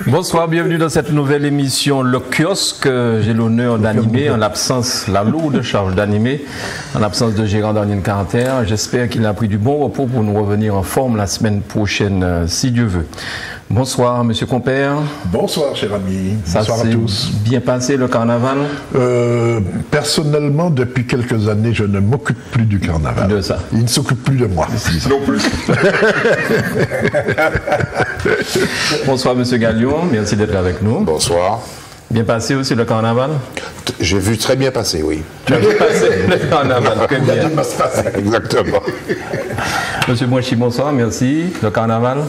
Bonsoir, bienvenue dans cette nouvelle émission Le Kiosque. J'ai l'honneur d'animer en l'absence, la lourde charge d'animer, en l'absence de Gérard Daniel Carter. J'espère qu'il a pris du bon repos pour nous revenir en forme la semaine prochaine, si Dieu veut. Bonsoir, monsieur Compère. Bonsoir, cher ami. Bonsoir à tous. Bien passé le carnaval? Personnellement, depuis quelques années, je ne m'occupe plus du carnaval. De ça. Il ne s'occupe plus de moi. Non plus. Bonsoir, monsieur Gallion. Merci d'être avec nous. Bonsoir. Bien passé aussi le carnaval? J'ai vu très bien passer, oui. Tu as bien passé le carnaval, très bien. Exactement. Monsieur Mouachi, bonsoir, merci. Le carnaval?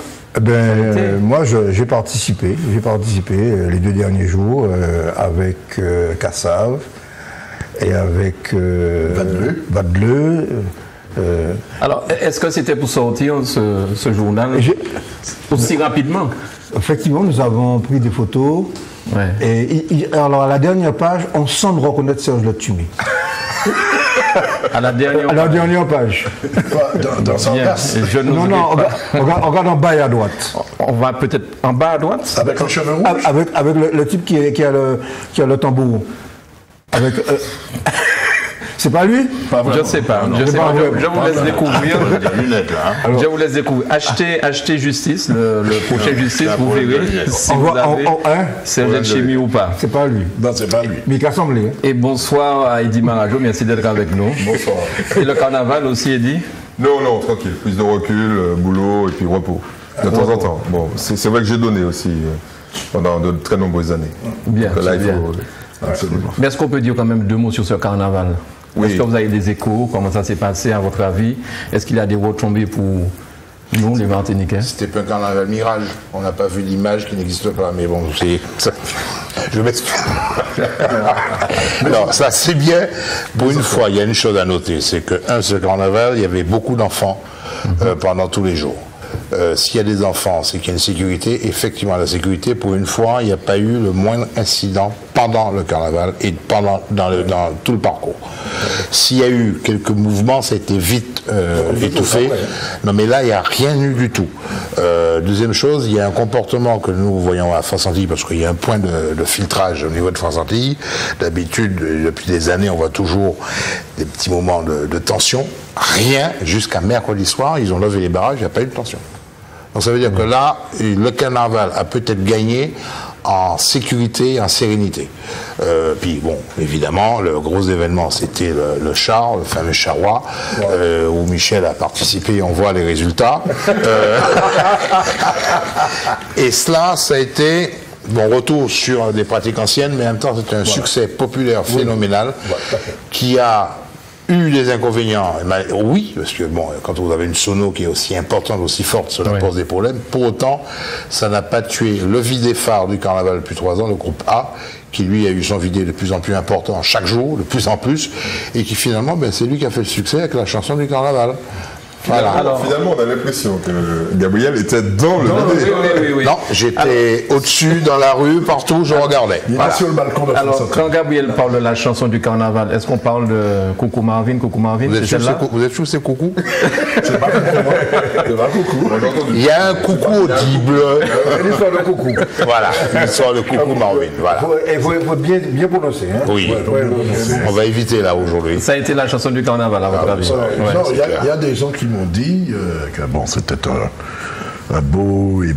Moi, j'ai participé les 2 derniers jours avec Kassav et avec Vadleu. Alors, est-ce que c'était pour sortir ce journal aussi rapidement? Effectivement, nous avons pris des photos. Ouais. Et alors, à la dernière page, on semble reconnaître Serge Letchumi. À la dernière page. Dans son casse. Non, regarde en bas et à droite. On va peut-être en bas à droite? Avec un cheveu rouge? Avec le type qui a le tambour. Avec... C'est pas lui? Je ne sais pas. Je vous laisse découvrir. Je vous laisse découvrir. Achetez Justice, le prochain Justice, vous verrez si vous avez Serge Letchumi ou pas. C'est pas lui. Non, c'est pas lui. Mais il a semblé. Hein. Et bonsoir à Eddy Marajo, merci d'être avec nous. Bonsoir. Et le carnaval aussi, Eddy? Non, tranquille. Plus de recul, boulot et puis repos. De temps en temps. Bon, c'est vrai que j'ai donné aussi pendant de très nombreuses années. Bien, donc, là, bien. Absolument. Mais est-ce qu'on peut dire quand même 2 mots sur ce carnaval? Oui. Est-ce que vous avez des échos? Comment ça s'est passé à votre avis? Est-ce qu'il y a des retombées pour nous, les Martiniquais? C'était pas un carnaval mirage. On n'a pas vu l'image qui n'existe pas. Mais bon, je m'excuse. Non, ça c'est bien. Pour une fois, il y a une chose à noter. C'est que, ce carnaval, il y avait beaucoup d'enfants pendant tous les jours. S'il y a des enfants, c'est qu'il y a une sécurité. Effectivement, la sécurité, pour une fois, il n'y a pas eu le moindre incident pendant le carnaval et dans tout le parcours. S'il y a eu quelques mouvements, ça a été vite étouffé. Non, mais là, il n'y a rien eu du tout. Deuxième chose, il y a un comportement que nous voyons à France-Antilles, parce qu'il y a un point de filtrage au niveau de France-Antilles. D'habitude, depuis des années, on voit toujours des petits moments de tension. Rien, jusqu'à mercredi soir, ils ont levé les barrages, il n'y a pas eu de tension. Donc ça veut dire que là, le carnaval a peut-être gagné en sécurité, en sérénité. Puis bon, évidemment, le gros événement, c'était le char, le fameux charroi, où Michel a participé, on voit les résultats. Et cela, ça a été... Bon, retour sur des pratiques anciennes, mais en même temps, c'était un succès populaire phénoménal qui a eu des inconvénients. Oui, parce que bon, quand vous avez une sono qui est aussi importante, aussi forte, cela pose des problèmes. Pour autant, ça n'a pas tué le vidé phare du carnaval depuis 3 ans, le groupe A, qui lui a eu son vidé de plus en plus important chaque jour, de plus en plus, et qui finalement, c'est lui qui a fait le succès avec la chanson du carnaval. Voilà. Alors, finalement, on a l'impression que Gabriel était dans le vidé. Oui. Non, j'étais au-dessus, dans la rue, partout, je regardais. Il est sur le balcon de Alors, France. quand Gabriel parle de la chanson du carnaval, est-ce qu'on parle de Coucou Marvin, Vous êtes sûr que c'est Coucou? C'est pas Coucou. Il y a un coucou audible. Une histoire de coucou. Voilà, une histoire de Coucou Marvin. Voilà. Il faut bien prononcer. Hein. Oui, on va éviter là aujourd'hui. Ça a été la chanson du carnaval, à votre avis? Non, il y a des gens qui m'ont dit que bon, c'était un beau et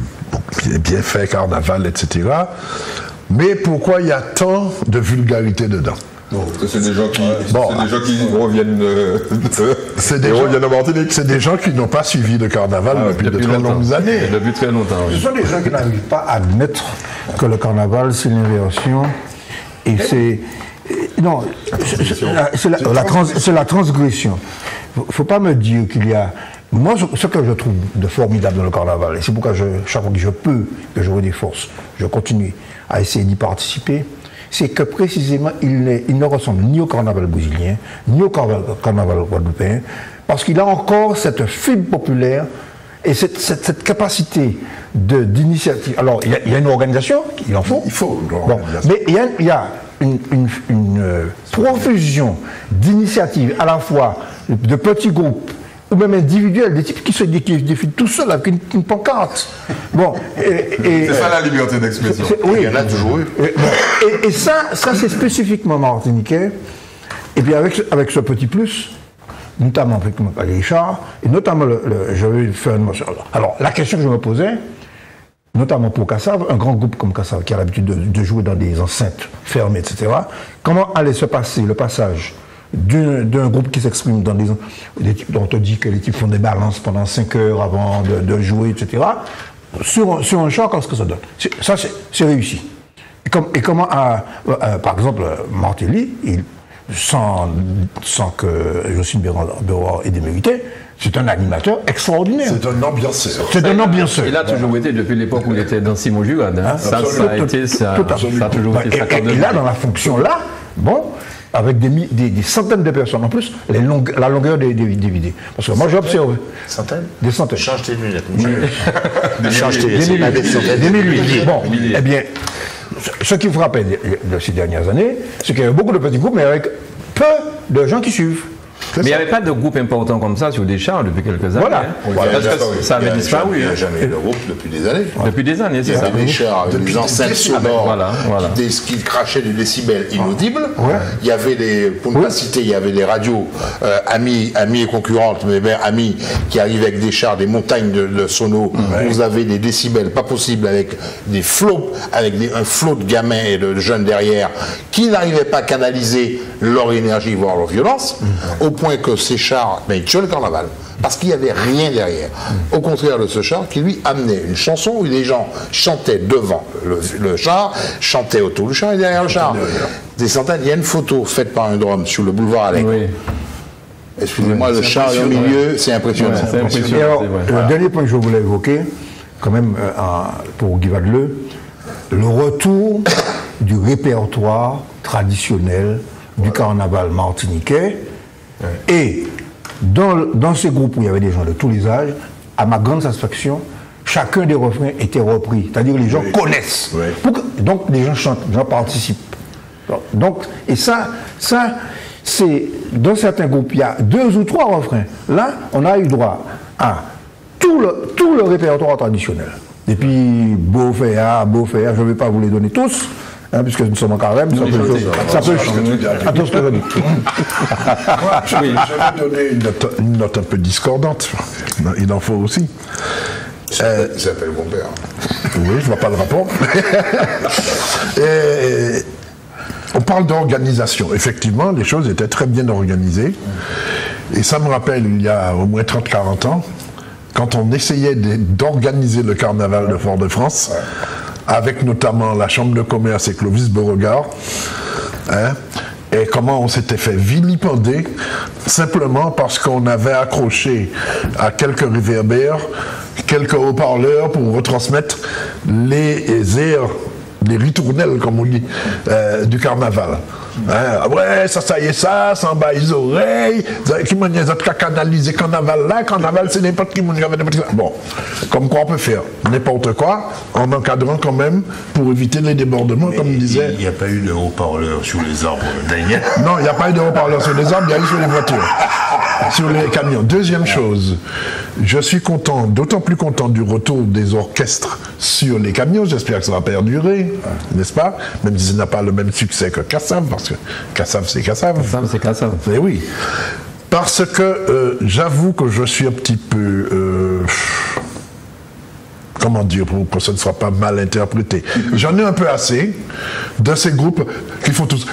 bien fait carnaval, etc. Mais pourquoi il y a tant de vulgarité dedans? C'est des gens qui reviennent en Martinique. C'est des gens qui n'ont pas suivi le carnaval depuis de très longues années. Depuis très longtemps, oui. Ce sont des gens qui n'arrivent pas à admettre que le carnaval, c'est l'inversion et c'est... Non, c'est la transgression. Il ne faut pas me dire qu'il y a... Moi, ce que je trouve de formidable dans le carnaval, et c'est pourquoi chaque fois que je peux, que j'aurai des forces, je continue à essayer d'y participer, c'est que précisément, il ne ressemble ni au carnaval brésilien, ni au carnaval guadeloupéen, parce qu'il a encore cette fibre populaire et cette capacité d'initiative. Alors, il y a une organisation, il en faut. Il faut. Bon, mais il y a une profusion d'initiatives, à la fois de petits groupes ou même individuels, des types qui se défilent tout seuls avec une pancarte. Bon, c'est ça la liberté d'expression. Oui, il y en a toujours eu. Et ça c'est spécifiquement martiniquais. Et puis avec ce petit plus, notamment avec Richard, et notamment je vais faire une mention. Alors, la question que je me posais, notamment pour Kassav, un grand groupe comme Kassav qui a l'habitude de jouer dans des enceintes fermées, etc., comment allait se passer le passage d'un groupe qui s'exprime dans des types dont on dit que les types font des balances pendant 5 heures avant de jouer, etc., sur un char, qu'est-ce que ça donne? Ça, c'est réussi. Et comment, par exemple, Martelly, sans que Jocelyne Béroir ait démérité, c'est un animateur extraordinaire. C'est un ambianceur. C'est un ambianceur. Il a toujours été depuis l'époque où il était dans Simon Jurad. Hein. Ça a toujours été sa carte de et là, dans la fonction-là, bon, avec des centaines de personnes en plus, la longueur des vidéos. Parce que moi, j'observe. Centaines? Des centaines. Change tes lunettes. Change tes lunettes. Des milliers. Bon, eh bien, ce qui frappait de ces dernières années, c'est qu'il y avait beaucoup de petits groupes, mais avec peu de gens qui suivent. Mais il n'y avait pas de groupe important comme ça sur des chars depuis quelques années. Voilà. Hein. Parce que ça avait disparu. Il n'y a jamais eu de groupe depuis des années. Depuis des années, c'est ça. Il y avait des chars avec des enceintes sonores qui crachaient des décibels inaudibles. Il y avait pour ne pas citer, il y avait des radios amis et concurrentes, mais bien amis qui arrivaient avec des chars, des montagnes de sonos. Vous avez des décibels pas possibles avec des flots, avec un flot de gamins et de jeunes derrière qui n'arrivaient pas à canaliser leur énergie, voire leur violence, au point que ces chars, ils tuaient le carnaval. Parce qu'il n'y avait rien derrière. Au contraire de ce char qui lui amenait une chanson où les gens chantaient devant le char, chantaient autour du char et derrière le char. Des centaines, il y a une photo faite par un drone sur le boulevard Alec. Oui. Excusez-moi, le char au milieu, c'est impressionnant. C'est impressionnant. Alors, le dernier point que je voulais évoquer, quand même, pour Guy Vadeleu, le retour du répertoire traditionnel du carnaval martiniquais. Et dans ces groupes où il y avait des gens de tous les âges, à ma grande satisfaction, chacun des refrains était repris. C'est-à-dire que les gens connaissent. Donc les gens chantent, les gens participent. Donc, et ça c'est dans certains groupes, il y a 2 ou 3 refrains. Là, on a eu droit à tout le répertoire traditionnel. Et puis, Beauféa, je ne vais pas vous les donner tous. Puisque nous sommes en carême, ça peut changer. Attends, ce que je dis. Je vais donner une note un peu discordante. Il en faut aussi. Il s'appelle mon père. Oui, je ne vois pas le rapport. On parle d'organisation. Effectivement, les choses étaient très bien organisées. Et ça me rappelle, il y a au moins 30-40 ans, quand on essayait d'organiser le carnaval de Fort-de-France, avec notamment la Chambre de commerce et Clovis Beauregard, et comment on s'était fait vilipender simplement parce qu'on avait accroché à quelques réverbères, quelques haut-parleurs pour retransmettre les airs, les ritournelles, comme on dit, du carnaval. Ouais, ça y est, ça en bas les oreilles, qui m'a dit, ça canaliser carnaval là, carnaval c'est n'importe qui. Bon, comme quoi on peut faire n'importe quoi, en encadrant quand même, pour éviter les débordements, mais comme disait. Il n'y a pas eu de haut-parleur sur les arbres, Daniel. Non, il n'y a pas eu de haut-parleur sur les arbres, il y a eu sur les voitures, sur les camions. Deuxième chose, je suis content, d'autant plus content du retour des orchestres sur les camions, j'espère que ça va perdurer, n'est-ce pas? Même si ça n'a pas le même succès que Kassav, parce que Kassav c'est Kassav. Kassav c'est Kassav. Mais oui. Parce que j'avoue que je suis un petit peu... comment dire, pour que ce ne soit pas mal interprété. J'en ai un peu assez de ces groupes qui font tous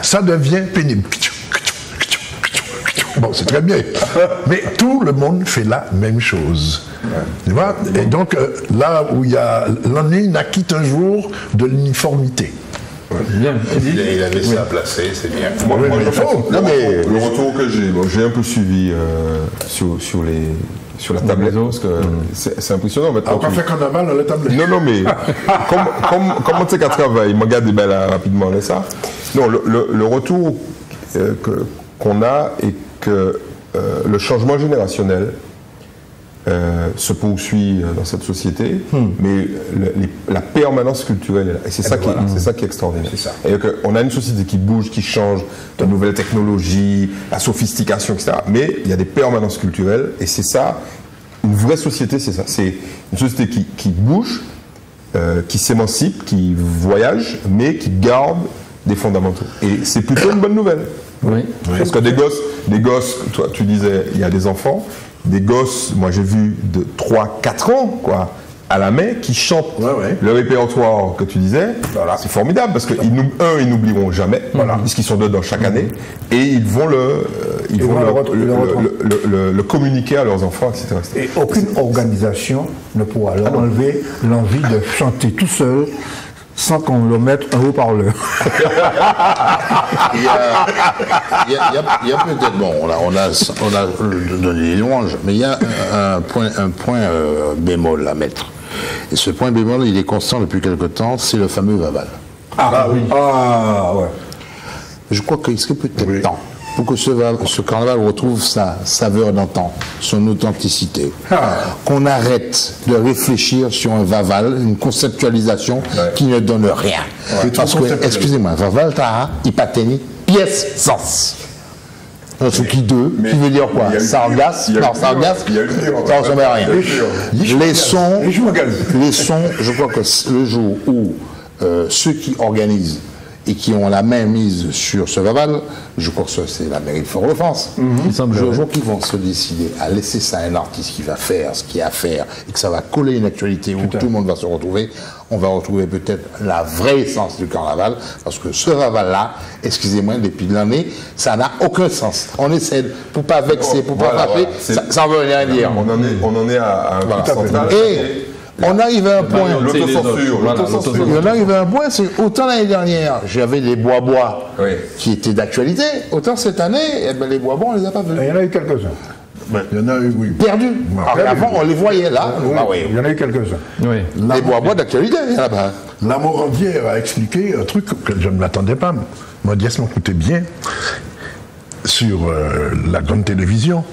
ça devient pénible. Bon, c'est très bien. Mais tout le monde fait la même chose. Tu vois? Et donc, là où il y a l'ennui naquit un jour de l'uniformité. Bien. Il avait ça placé, c'est bien. Le retour que j'ai un peu suivi sur la tablette, parce que c'est impressionnant. On n'a pas fait carnaval dans la tablette. Non, mais comment tu sais qu'à travail, il m'a regardé là rapidement, là, ça. Non, le retour qu'on a et que le changement générationnel se poursuit dans cette société, mais la permanence culturelle est là. Et c'est ça, qui est extraordinaire. On a une société qui bouge, qui change, de nouvelles technologies, la sophistication, etc. Mais il y a des permanences culturelles, et c'est ça, une vraie société, c'est ça. C'est une société qui bouge, qui s'émancipe, qui voyage, mais qui garde des fondamentaux. Et c'est plutôt une bonne nouvelle. Oui. Parce que des gosses, toi tu disais, il y a des enfants, des gosses, moi j'ai vu de 3-4 ans, quoi, à la main, qui chantent le répertoire que tu disais. Voilà. C'est formidable, parce qu'ils n'oublieront jamais, puisqu'ils sont dedans chaque année, et ils vont le communiquer à leurs enfants, etc. Et aucune organisation ne pourra leur enlever l'envie de chanter tout seul, sans qu'on le mette un haut-parleur. Il y a peut-être, bon, on a donné des louanges, mais il y a un point bémol à mettre. Et ce point bémol, il est constant depuis quelque temps, c'est le fameux Vaval. Ouais. Je crois qu'il serait peut-être temps pour que ce carnaval retrouve sa saveur d'antan, son authenticité. Qu'on arrête de réfléchir sur un Vaval, une conceptualisation qui ne donne rien. Parce que, excusez-moi, Vaval, il pas tenu pièce sens. Ce qui veut dire quoi? Sargasse? Non, Sargasse, ça ressemble à rien. Les sons, je crois que le jour où ceux qui organisent et qui ont la main mise sur ce Vaval, je crois que c'est la mairie de Fort-de-France. Je crois qu'ils vont se décider à laisser ça à un artiste qui va faire ce qu'il y a à faire et que ça va coller une actualité où tout le monde va se retrouver. On va retrouver peut-être la vraie essence du carnaval, parce que ce Vaval-là, excusez-moi, depuis l'année, ça n'a aucun sens. On essaie, pour pas vexer, pour pas frapper, ça ne veut rien dire. On en est à un point central. On arrive à un point. L'autocensure. On arrive à un point, c'est autant l'année dernière, j'avais les bois qui étaient d'actualité, autant cette année, les bois on les a pas vus. Il y en a eu quelques-uns. Il y en a eu, perdus. Avant, on les voyait là. Il y en a eu quelques-uns. Les bois d'actualité, il y en a pas. La Morandière a expliqué un truc que je ne m'attendais pas. Modiès m'écoutait bien sur la grande télévision.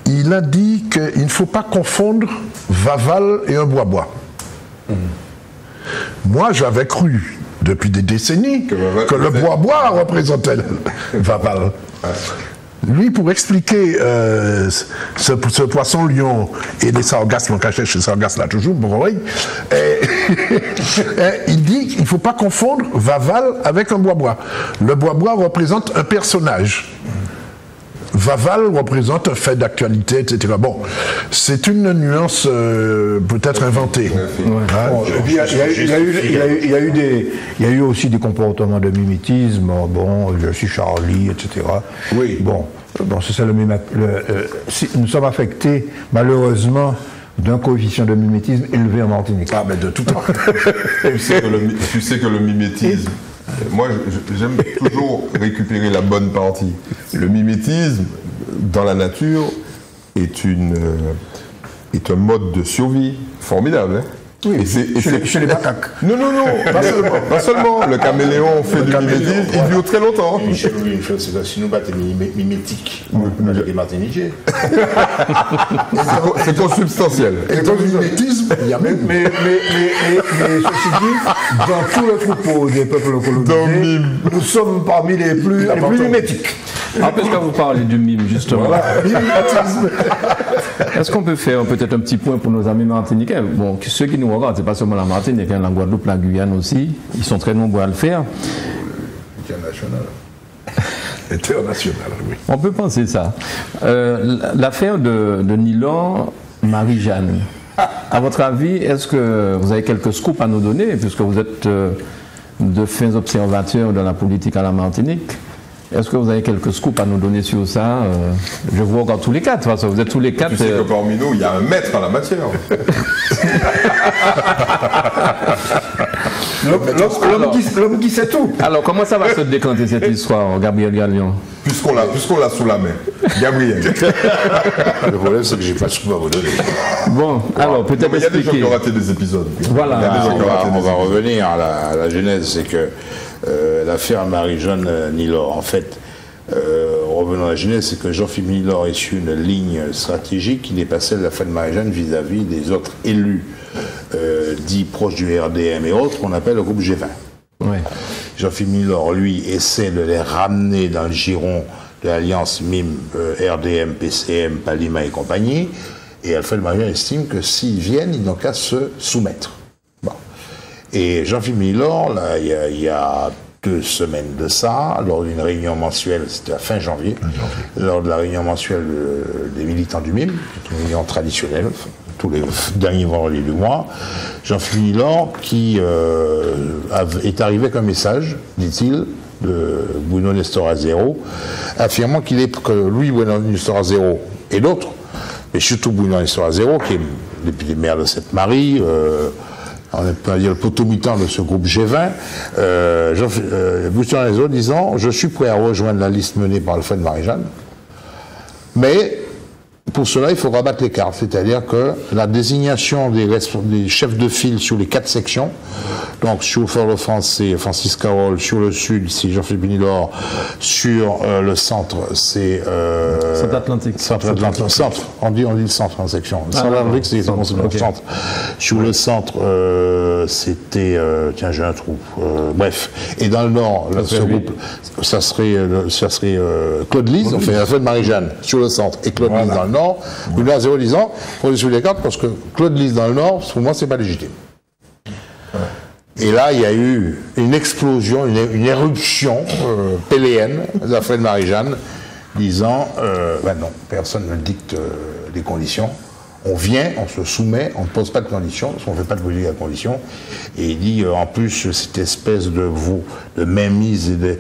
Il a dit qu'il ne faut pas confondre Vaval et un bois-bois. Moi, j'avais cru, depuis des décennies, que le bois-bois représentait Vaval. Lui, pour expliquer ce poisson-lion et les sargasses, mon cachet chez sargasses là toujours, bon, il dit qu'il ne faut pas confondre Vaval avec un bois-bois. Le bois-bois représente un personnage. Vaval représente un fait d'actualité, etc. Bon, c'est une nuance peut-être inventée. Il y a eu aussi des comportements de mimétisme. Bon, je suis Charlie, etc. Oui. Bon, c'est ça nous sommes affectés, malheureusement, d'un coefficient de mimétisme élevé en Martinique. Ah, mais de tout temps. Tu sais que le mimétisme... Moi, j'aime toujours récupérer la bonne partie. Le mimétisme, dans la nature, est un mode de survie formidable. Hein. Oui, chez les macaques. Non, pas seulement. Le caméléon fait du mimétisme, il dure très longtemps. Michel, une chose, c'est que si nous battons mimétiques, on a des martiniquais. C'est consubstantiel. Et dans le mimétisme, il y a même... Mais ceci dit, dans tout le troupeau des peuples colonisés, nous sommes parmi les plus mimétiques. Puisque vous parlez du mime, justement. Est-ce qu'on peut faire peut-être un petit point pour nos amis martiniquais? Bon, ceux qui nous regardent, c'est pas seulement la Martinique, la Guadeloupe, la Guyane aussi. Ils sont très nombreux à le faire. International, oui. On peut penser ça. L'affaire de Nilor, Marie-Jeanne. À votre avis, est-ce que vous avez quelques scoops à nous donner, puisque vous êtes de fins observateurs de la politique à la Martinique? Est-ce que vous avez quelques scoops à nous donner sur ça? Je vous regarde tous les quatre, de toute façon, vous êtes tous les quatre. Tu sais que parmi nous, il y a un maître en la matière. L'homme qui sait tout. Alors, comment ça va se décanter cette histoire, Gabriel Galion? Puisqu'on l'a sous la main. Gabriel. Le problème, c'est que j'ai pas de scoop à vous donner. Bon, alors, peut-être expliquer. Il y a des gens qui ont raté des épisodes. Voilà. On va revenir à la genèse, c'est que l'affaire Marie-Jeanne Nilor, en fait, revenons à la genèse, c'est que Jean-Philippe Milor est sur une ligne stratégique qui dépassait la Fred Marie-Jeanne vis-à-vis des autres élus dits proches du RDM et autres qu'on appelle le groupe G20. Ouais. Jean-Philippe Milor, lui, essaie de les ramener dans le giron de l'alliance MIM, RDM, PCM, Palima et compagnie. Et Alfred Marie-Jeanne estime que s'ils viennent, ils n'ont qu'à se soumettre. Bon. Et Jean-Philippe Milor, là, il y a 2 semaines de ça, lors d'une réunion mensuelle, c'était à fin janvier, lors de la réunion mensuelle des militants du MIM, c'est une réunion traditionnelle, tous les derniers vendredis du mois, Jean-Philippe Milor, qui est arrivé avec un message, dit-il, de Bruno Nestor-Azero, affirmant que lui, Bruno Nestor-Azero et d'autres, mais surtout Bruno Nestor-Azero, qui est député maire de Sainte-Marie, on peut dire le potomitan de ce groupe G20, Bruno Nestor-Azero disant « Je suis prêt à rejoindre la liste menée par Alfred Marie-Jeanne, mais pour cela, il faut rabattre les cartes, c'est-à-dire que la désignation des chefs de file sur les 4 sections, donc sur le Fort-de-France, c'est Francis Carole, sur le Sud, c'est Jean-Philippe Milor, sur le Centre, c'est... Centre-Atlantique. Centre, on dit le Centre en section. Centre-Atlantique, c'est le Centre. Sur le Centre, c'était... tiens, j'ai un trou. Bref. Et dans le Nord, ce groupe, ça serait Claude Lise, on fait Alfred Marie-Jeanne sur le Centre, et Claude Lise dans le Nord. Bruno Azero disant, il faut sur les cartes parce que Claude Lise dans le Nord, pour moi, c'est pas légitime. Et là, il y a eu une explosion, une éruption péléenne d'Alfred Marie-Jeanne disant, ben non, personne ne dicte les conditions. On vient, on se soumet, on ne pose pas de conditions, parce qu'on ne fait pas de politique à conditions. Et il dit, en plus, cette espèce de mainmise et de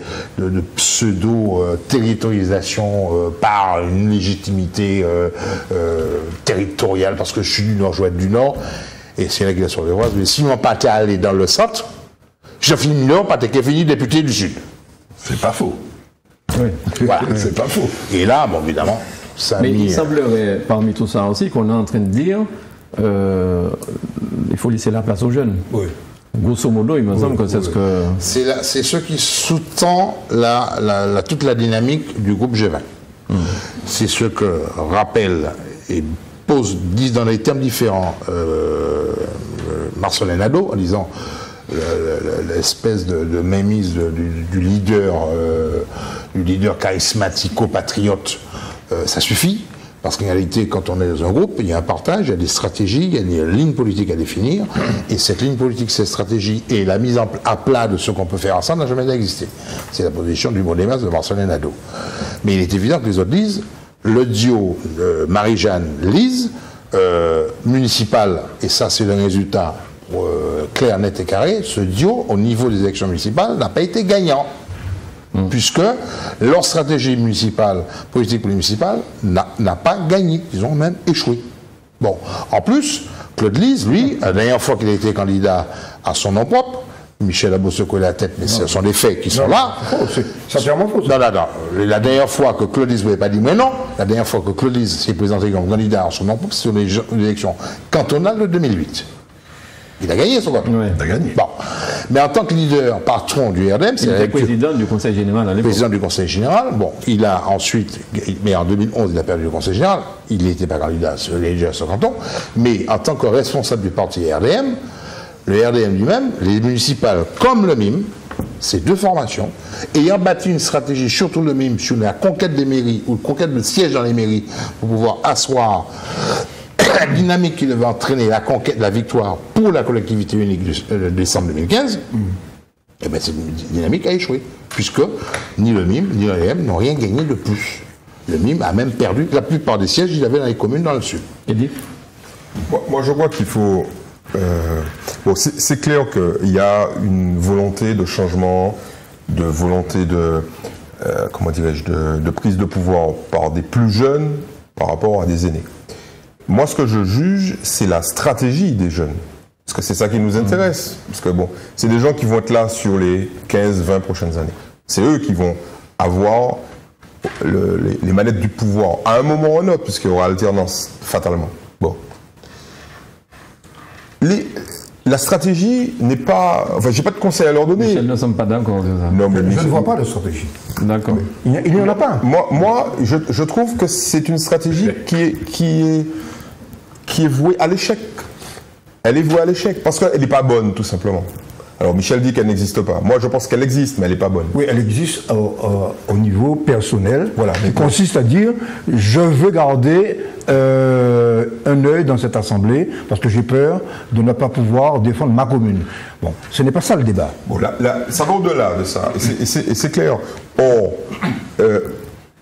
pseudo-territorialisation par une légitimité territoriale, parce que je suis du Nord, je dois être du Nord, et c'est là qu'il a sur les voies, mais si on pas aller dans le Centre, Jean-Philippe Milor, pas qu'à fini député du Sud. C'est pas faux. Oui. Voilà, c'est pas faux. Et là, bon, évidemment, mais il semblerait, parmi tout ça aussi, qu'on est en train de dire il faut laisser la place aux jeunes. Oui. Grosso modo, il me semble que c'est ce que... C'est ce qui sous-tend toute la dynamique du groupe G20. C'est ce que rappelle et disent dans des termes différents Marcelin Nadeau, en disant l'espèce de mainmise du leader charismatico-patriote, ça suffit, parce qu'en réalité, quand on est dans un groupe, il y a un partage, il y a des stratégies, il y a des lignes politiques à définir, et cette ligne politique, cette stratégie et la mise à plat de ce qu'on peut faire ensemble n'a jamais existé. C'est la position du Modémas de Marcelin Nadeau. Mais il est évident que les autres disent, le duo Marie-Jeanne-Lise, municipal, et ça c'est le résultat clair, net et carré, ce duo, au niveau des élections municipales, n'a pas été gagnant. Puisque leur stratégie municipale, politique municipale, n'a pas gagné. Ils ont même échoué. Bon, en plus, Claude Lise, lui, la dernière fois qu'il a été candidat à son nom propre, Michel Abos se colle la tête, mais ce sont des faits qui sont là. C'est entièrement faux. Non. La dernière fois que Claude Lise ne voulait pas dire mais non, la dernière fois que Claude Lise s'est présenté comme candidat à son nom propre, c'est sur l'élection cantonale de 2008. Il a gagné son vote. Oui. Il a gagné. Bon. Mais en tant que leader, patron du RDM, c'est le président du Conseil général à l'époque. Président du Conseil général. Bon, il a ensuite, mais en 2011, il a perdu le Conseil général. Il n'était pas candidat à ce canton. Mais en tant que responsable du parti RDM, le RDM lui-même, les municipales comme le MIM, ces deux formations, ayant bâti une stratégie, surtout le MIM, sur la conquête des mairies ou la conquête de sièges dans les mairies pour pouvoir asseoir la dynamique qui devait entraîner la conquête, la victoire pour la collectivité unique de décembre 2015, et bien cette dynamique a échoué, puisque ni le MIM ni le RDM n'ont rien gagné de plus. Le MIM a même perdu la plupart des sièges qu'il avait dans les communes dans le sud. Moi je crois qu'il faut... bon, c'est clair qu'il y a une volonté de changement, de volonté de, comment dirais-je, de prise de pouvoir par des plus jeunes par rapport à des aînés. Moi, ce que je juge, c'est la stratégie des jeunes. Parce que c'est ça qui nous intéresse. Parce que bon, c'est des gens qui vont être là sur les 15-20 prochaines années. C'est eux qui vont avoir les manettes du pouvoir à un moment ou à un autre, puisqu'il y aura alternance, fatalement. Bon. La stratégie n'est pas... Enfin, j'ai pas de conseil à leur donner. Michel, nous ne sommes pas d'accord. Non, mais je ne vois pas de stratégie. D'accord. Il n'y en a pas. Moi je trouve que c'est une stratégie qui est vouée à l'échec. Elle est vouée à l'échec parce qu'elle n'est pas bonne, tout simplement. Alors Michel dit qu'elle n'existe pas. Moi je pense qu'elle existe, mais elle n'est pas bonne. Oui, elle existe au niveau personnel, voilà, qui consiste à dire je veux garder un œil dans cette assemblée parce que j'ai peur de ne pas pouvoir défendre ma commune. Bon, ce n'est pas ça le débat. Bon, ça va au-delà de ça, et c'est clair. Or,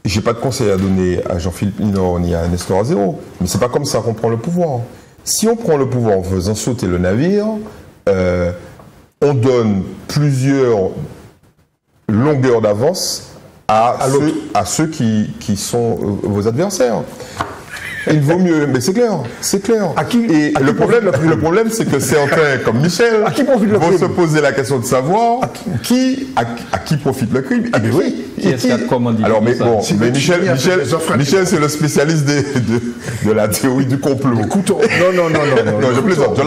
je n'ai pas de conseil à donner à Jean-Philippe Linor ni à Nestor Azero, mais c'est pas comme ça qu'on prend le pouvoir. Si on prend le pouvoir en faisant sauter le navire, on donne plusieurs longueurs d'avance à ceux qui sont vos adversaires. Il vaut mieux, mais c'est clair. Le problème, c'est que certains, comme Michel, vont se poser la question de savoir à qui profite le crime. Ah, mais oui. Alors, mais bon, mais Michel, c'est le spécialiste de la théorie du complot. Non, je plaisante,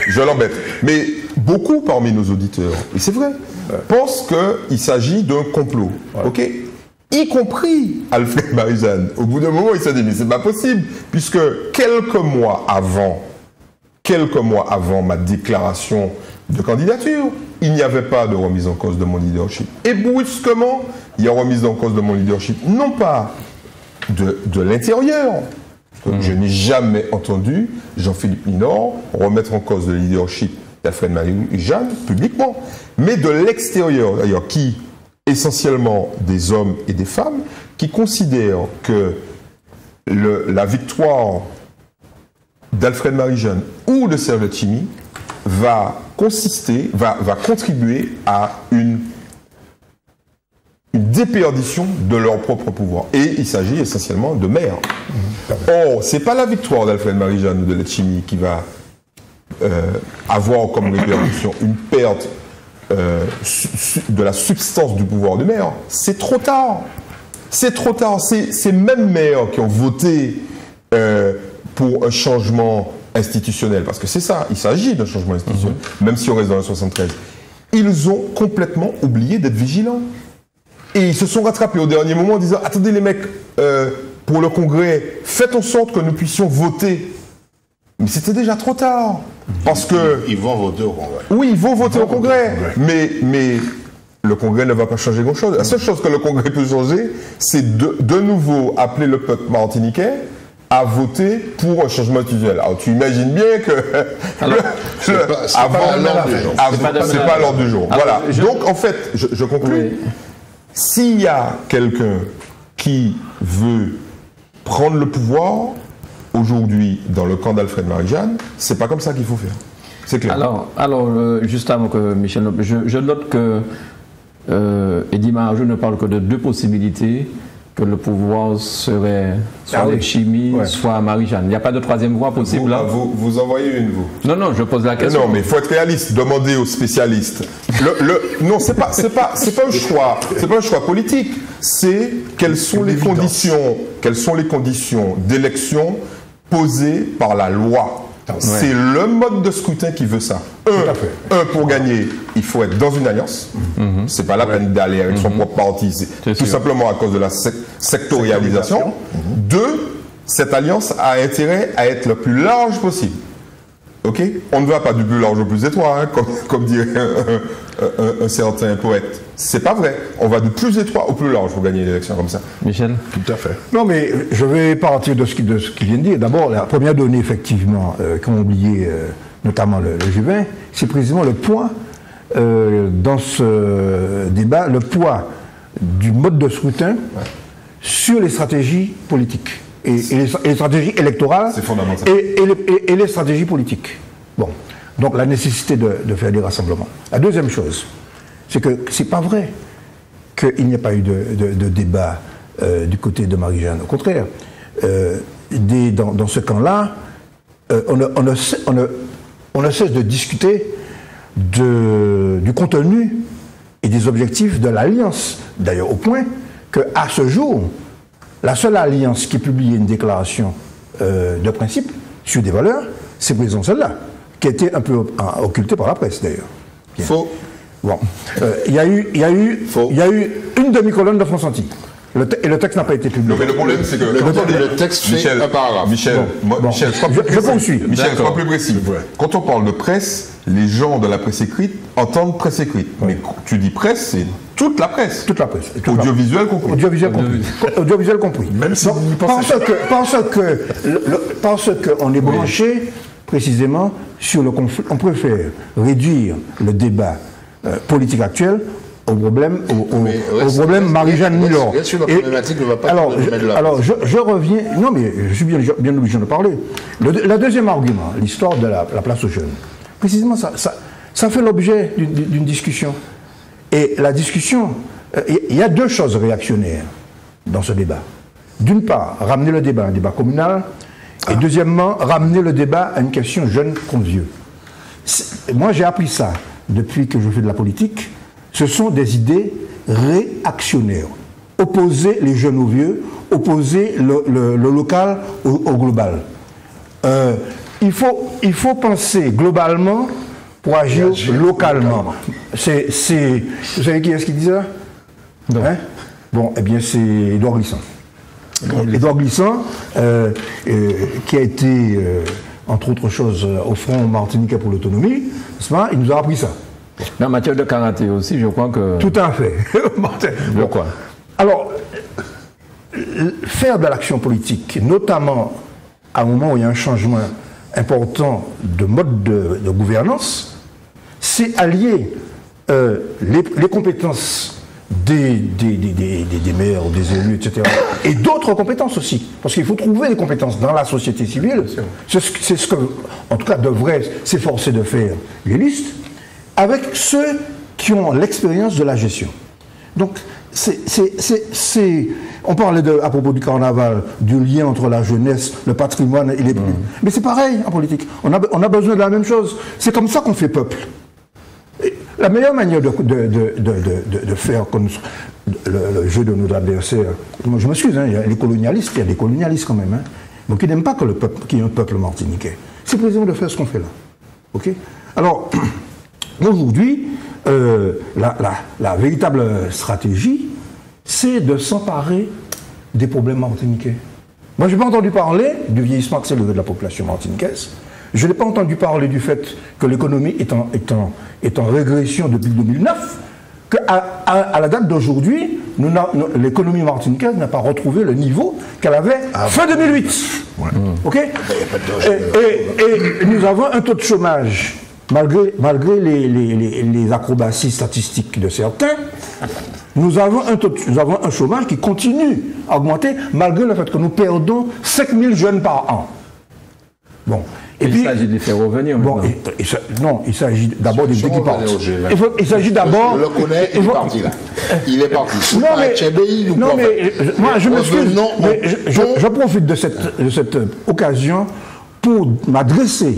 je l'embête. Mais beaucoup parmi nos auditeurs, et c'est vrai, pensent qu'il s'agit d'un complot. Ok? Y compris Alfred Marie-Jeanne. Au bout d'un moment, il s'est dit, mais c'est pas possible, puisque quelques mois avant ma déclaration de candidature, il n'y avait pas de remise en cause de mon leadership. Et brusquement, il y a remise en cause de mon leadership, non pas de l'intérieur. Je n'ai jamais entendu Jean-Philippe Linor remettre en cause le leadership d'Alfred Marie-Jeanne publiquement, mais de l'extérieur, d'ailleurs, qui essentiellement des hommes et des femmes qui considèrent que la victoire d'Alfred Marie-Jeanne ou de Serge Letchimy va contribuer à une déperdition de leur propre pouvoir. Et il s'agit essentiellement de maires. Or, ce n'est pas la victoire d'Alfred Marie-Jeanne ou de Letchimy qui va avoir comme répercussion une perte de la substance du pouvoir du maire. C'est trop tard. C'est trop tard. Ces mêmes maires qui ont voté pour un changement institutionnel, parce que c'est ça, il s'agit d'un changement institutionnel, même si on reste dans le 73, ils ont complètement oublié d'être vigilants. Et ils se sont rattrapés au dernier moment en disant « Attendez les mecs, pour le Congrès, faites en sorte que nous puissions voter. » Mais c'était déjà trop tard. Parce que... Ils vont voter au Congrès. Oui, ils vont voter au Congrès. Mais le Congrès ne va pas changer grand-chose. La seule chose que le Congrès peut changer, c'est de nouveau appeler le peuple martiniquais à voter pour un changement institutionnel. Alors tu imagines bien que... c'est pas l'ordre du jour. Voilà. Donc en fait, je conclue. Oui. S'il y a quelqu'un qui veut prendre le pouvoir... Aujourd'hui, dans le camp d'Alfred Marie-Jeanne, c'est pas comme ça qu'il faut faire. C'est clair. Alors juste avant que Michel... Je note que Eddy Marajou ne parle que de deux possibilités, que le pouvoir serait soit Letchimy, soit Marie-Jeanne. Il n'y a pas de troisième voie possible là. Vous envoyez une, vous. Non, je pose la question. Non, mais il faut être réaliste, demandez aux spécialistes. Non, c'est pas un choix. C'est pas un choix politique. C'est quelles sont les conditions d'élection posées par la loi. C'est le mode de scrutin qui veut ça. Pour gagner, il faut être dans une alliance. C'est pas la peine d'aller avec son propre parti. C'est tout simplement à cause de la sectorialisation. Deux, cette alliance a intérêt à être le plus large possible. Ok? On ne va pas du plus large au plus étroit, hein, comme dirait un certain poète. C'est pas vrai. On va du plus étroit au plus large pour gagner une élection comme ça. Michel? Tout à fait. Non, mais je vais partir de ce qu'il vient de dire. D'abord, la première donnée, effectivement, qu'ont oublié notamment le G20, c'est précisément le poids, dans ce débat, le poids du mode de scrutin sur les stratégies politiques. Et les stratégies électorales et les stratégies politiques. Bon, donc la nécessité de faire des rassemblements. La deuxième chose, c'est que c'est pas vrai qu'il n'y a pas eu de débat du côté de Marie-Jeanne. Au contraire, dans ce camp-là, on ne cesse de discuter du contenu et des objectifs de l'Alliance. D'ailleurs, au point qu'à ce jour, la seule alliance qui publie une déclaration de principe sur des valeurs, c'est précisément celle-là, qui a été un peu occultée par la presse d'ailleurs. Faux. Bon. Il y a eu une une demi-colonne de France Antilles. Et le texte n'a pas été publié. Non, mais le problème, c'est que le texte fait un paragraphe. Michel, je poursuis. Michel, sois plus précis. Quand on parle de presse, les gens de la presse écrite entendent presse écrite. Mais tu dis presse, c'est toute la presse. Toute la presse. Audiovisuel compris. Audiovisuel compris. Même si parce qu'on est branché précisément sur le conflit. On préfère réduire le débat politique actuel au problème Marie-Jeanne Milor. Alors, je reviens. Non, mais je suis bien obligé de parler. Le deuxième argument, l'histoire de la place aux jeunes. Précisément, ça fait l'objet d'une discussion. Et la discussion, il y a deux choses réactionnaires dans ce débat. D'une part, ramener le débat à un débat communal. Et deuxièmement, ramener le débat à une question jeune contre vieux. Moi, j'ai appris ça depuis que je fais de la politique. Ce sont des idées réactionnaires. Opposer les jeunes aux vieux, opposer le local au global. Il faut penser globalement pour agir localement. Vous savez qui est-ce qui dit ça? Hein? Bon, eh bien, c'est Édouard Glissant. Édouard Glissant, qui a été, entre autres choses, au Front martiniquais pour l'autonomie, il nous a appris ça. En matière de karaté aussi, je crois que... Tout à fait. Pourquoi? Alors, faire de l'action politique, notamment à un moment où il y a un changement important de mode de gouvernance, c'est allier les compétences des maires, des élus, etc. Et d'autres compétences aussi. Parce qu'il faut trouver des compétences dans la société civile. C'est ce que, en tout cas, devraient s'efforcer de faire les listes, avec ceux qui ont l'expérience de la gestion. Donc, on parlait à propos du carnaval, du lien entre la jeunesse, le patrimoine et les plus. Mais c'est pareil en politique. On a besoin de la même chose. C'est comme ça qu'on fait peuple. Et la meilleure manière de faire le jeu de nos adversaires, je m'excuse, hein, il y a des colonialistes quand même, hein, donc ils n'aiment pas qu'il y ait un peuple martiniquais. C'est précisément de faire ce qu'on fait là. Ok? Alors, aujourd'hui, la véritable stratégie, c'est de s'emparer des problèmes martiniquais. Moi, je n'ai pas entendu parler du vieillissement accéléré de la population martiniquaise. Je n'ai pas entendu parler du fait que l'économie est en régression depuis 2009, qu'à la date d'aujourd'hui, l'économie martiniquaise n'a pas retrouvé le niveau qu'elle avait fin 2008. Ouais. Ok? Et nous avons un taux de chômage, malgré les acrobaties statistiques de certains, nous avons un chômage qui continue à augmenter, malgré le fait que nous perdons 5000 jeunes par an. Bon. Et puis, il s'agit de les faire revenir. Bon, non, il s'agit d'abord des qui partent. Il s'agit d'abord. Je le connais, il est parti là. Il est parti. Non, mais moi, je m'excuse. Mais je profite de cette occasion pour m'adresser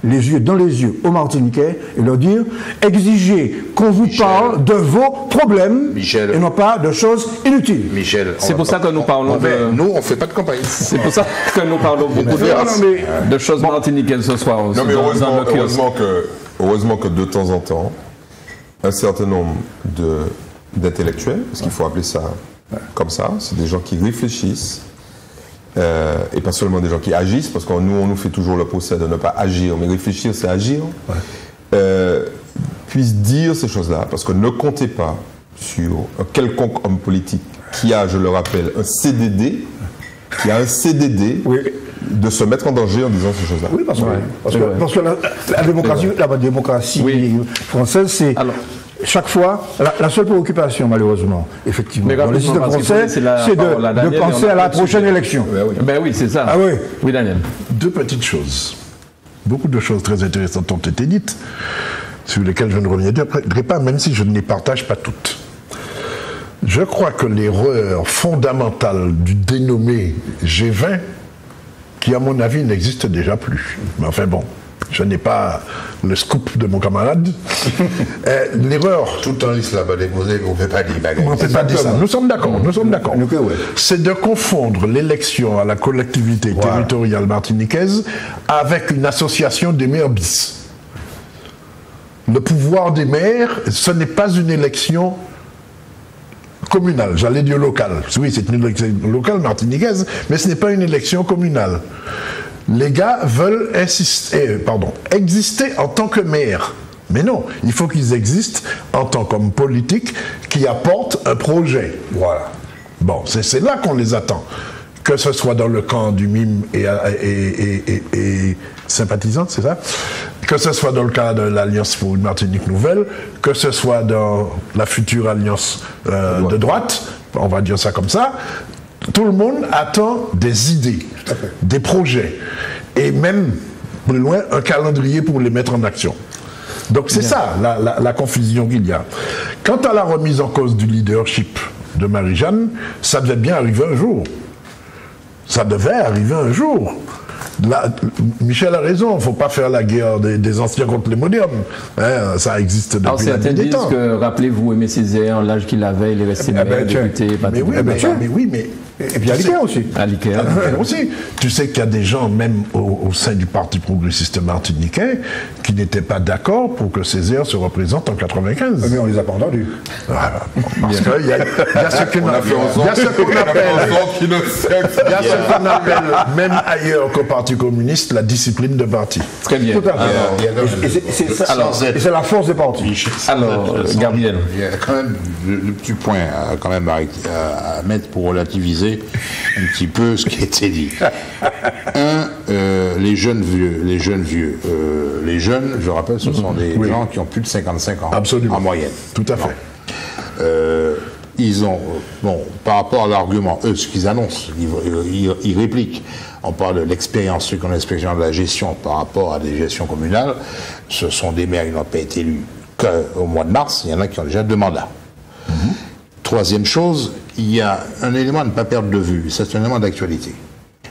les yeux dans les yeux aux Martiniquais et leur dire, exigez qu'on vous parle de vos problèmes et non pas de choses inutiles. Michel, c'est pour ça que nous parlons Nous, on ne fait pas de campagne. C'est pour ça que nous parlons beaucoup de choses martiniquaises ce soir. Non, mais heureusement que de temps en temps, un certain nombre d'intellectuels, parce qu'il faut appeler ça comme ça, c'est des gens qui réfléchissent, et pas seulement des gens qui agissent, parce que nous, on nous fait toujours le procès de ne pas agir, mais réfléchir, c'est agir, puissent dire ces choses-là, parce que ne comptez pas sur un quelconque homme politique qui a, je le rappelle, un CDD, de se mettre en danger en disant ces choses-là. Oui, parce que la démocratie française, c'est... Chaque fois, la seule préoccupation, malheureusement, effectivement, dans le système français, c'est de penser à la prochaine élection. Ben oui, c'est ça. Ah oui. Oui, Daniel. Deux petites choses. Beaucoup de choses très intéressantes ont été dites, sur lesquelles je ne reviendrai pas, même si je ne les partage pas toutes. Je crois que l'erreur fondamentale du dénommé G20, qui à mon avis n'existe déjà plus, mais enfin bon, je n'ai pas le scoop de mon camarade. L'erreur... Tout en l'islam, on ne peut pas dire bagarre. On ne peut pas dire ça. Nous sommes d'accord. C'est de confondre l'élection à la collectivité territoriale martiniquaise avec une association des maires bis. Le pouvoir des maires, ce n'est pas une élection communale, j'allais dire locale. Oui, c'est une élection locale martiniquaise, mais ce n'est pas une élection communale. Les gars veulent exister en tant que maire. Mais non, il faut qu'ils existent en tant qu'hommes politiques qui apportent un projet. Voilà. Bon, c'est là qu'on les attend. Que ce soit dans le camp du MIM et sympathisants, c'est ça? Que ce soit dans le cas de l'Alliance pour une Martinique nouvelle, que ce soit dans la future alliance de droite, on va dire ça comme ça, tout le monde attend des idées, des projets, et même, plus loin, un calendrier pour les mettre en action. Donc c'est ça, la confusion qu'il y a. Quant à la remise en cause du leadership de Marie-Jeanne, ça devait bien arriver un jour. Ça devait arriver un jour. Michel a raison, il ne faut pas faire la guerre des anciens contre les modernes. Hein, ça existe depuis la nuit des temps. Que, rappelez-vous, Aimé Césaire, l'âge qu'il avait, il est resté maire, député, mais oui, mais et puis à l'ICAR aussi. À l'ICAR aussi. Tu sais qu'il y a des gens, même au sein du Parti progressiste martiniquais, qui n'étaient pas d'accord pour que Césaire se représente en 95. Mais on les a pas entendus. Voilà. Parce qu'il y a ce qu'on appelle, même ailleurs qu'au Parti communiste, la discipline de parti. Très bien. Tout à fait. C'est la force des partis. Alors, Gabriel. Il y a quand même le petit point quand même à mettre pour relativiser un petit peu ce qui a été dit. Les jeunes vieux. Les jeunes, je rappelle, ce sont des gens qui ont plus de 55 ans. Absolument. En moyenne. Tout à fait. Ils ont, par rapport à l'argument, eux, ce qu'ils annoncent, ils répliquent. On parle de l'expérience, ceux qui ont l'expérience de la gestion par rapport à des gestions communales. Ce sont des maires qui n'ont pas été élus qu'au mois de mars. Il y en a qui ont déjà 2 mandats. Troisième chose, il y a un élément à ne pas perdre de vue, c'est un élément d'actualité.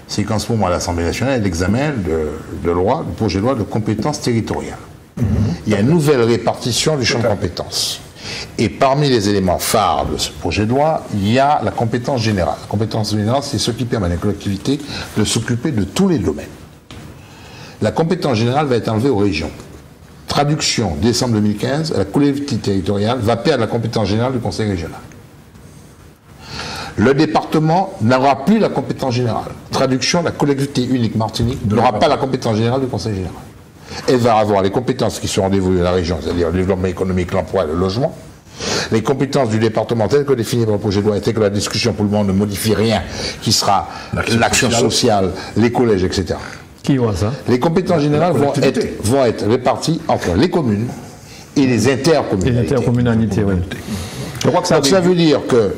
C'est qu'en ce moment, à l'Assemblée nationale, il l'examen de projet de loi de compétences territoriales. Il y a une nouvelle répartition du champ de compétences. Et parmi les éléments phares de ce projet de loi, il y a la compétence générale. La compétence générale, c'est ce qui permet à la collectivité de s'occuper de tous les domaines. La compétence générale va être enlevée aux régions. Traduction, décembre 2015, la collectivité territoriale va perdre la compétence générale du conseil régional. Le département n'aura plus la compétence générale. Traduction, la collectivité unique Martinique n'aura pas la compétence générale du conseil général. Elle va avoir les compétences qui seront dévolues à la région, c'est-à-dire le développement économique, l'emploi et le logement. Les compétences du département telles que définies par le projet de loi, et telles que la discussion pour le moment ne modifie rien, qui sera l'action sociale, les collèges, etc. Qui voit ça? Les compétences générales vont être réparties entre les communes et les intercommunalités. Les intercommunalités, oui. Je crois que donc ça veut dire que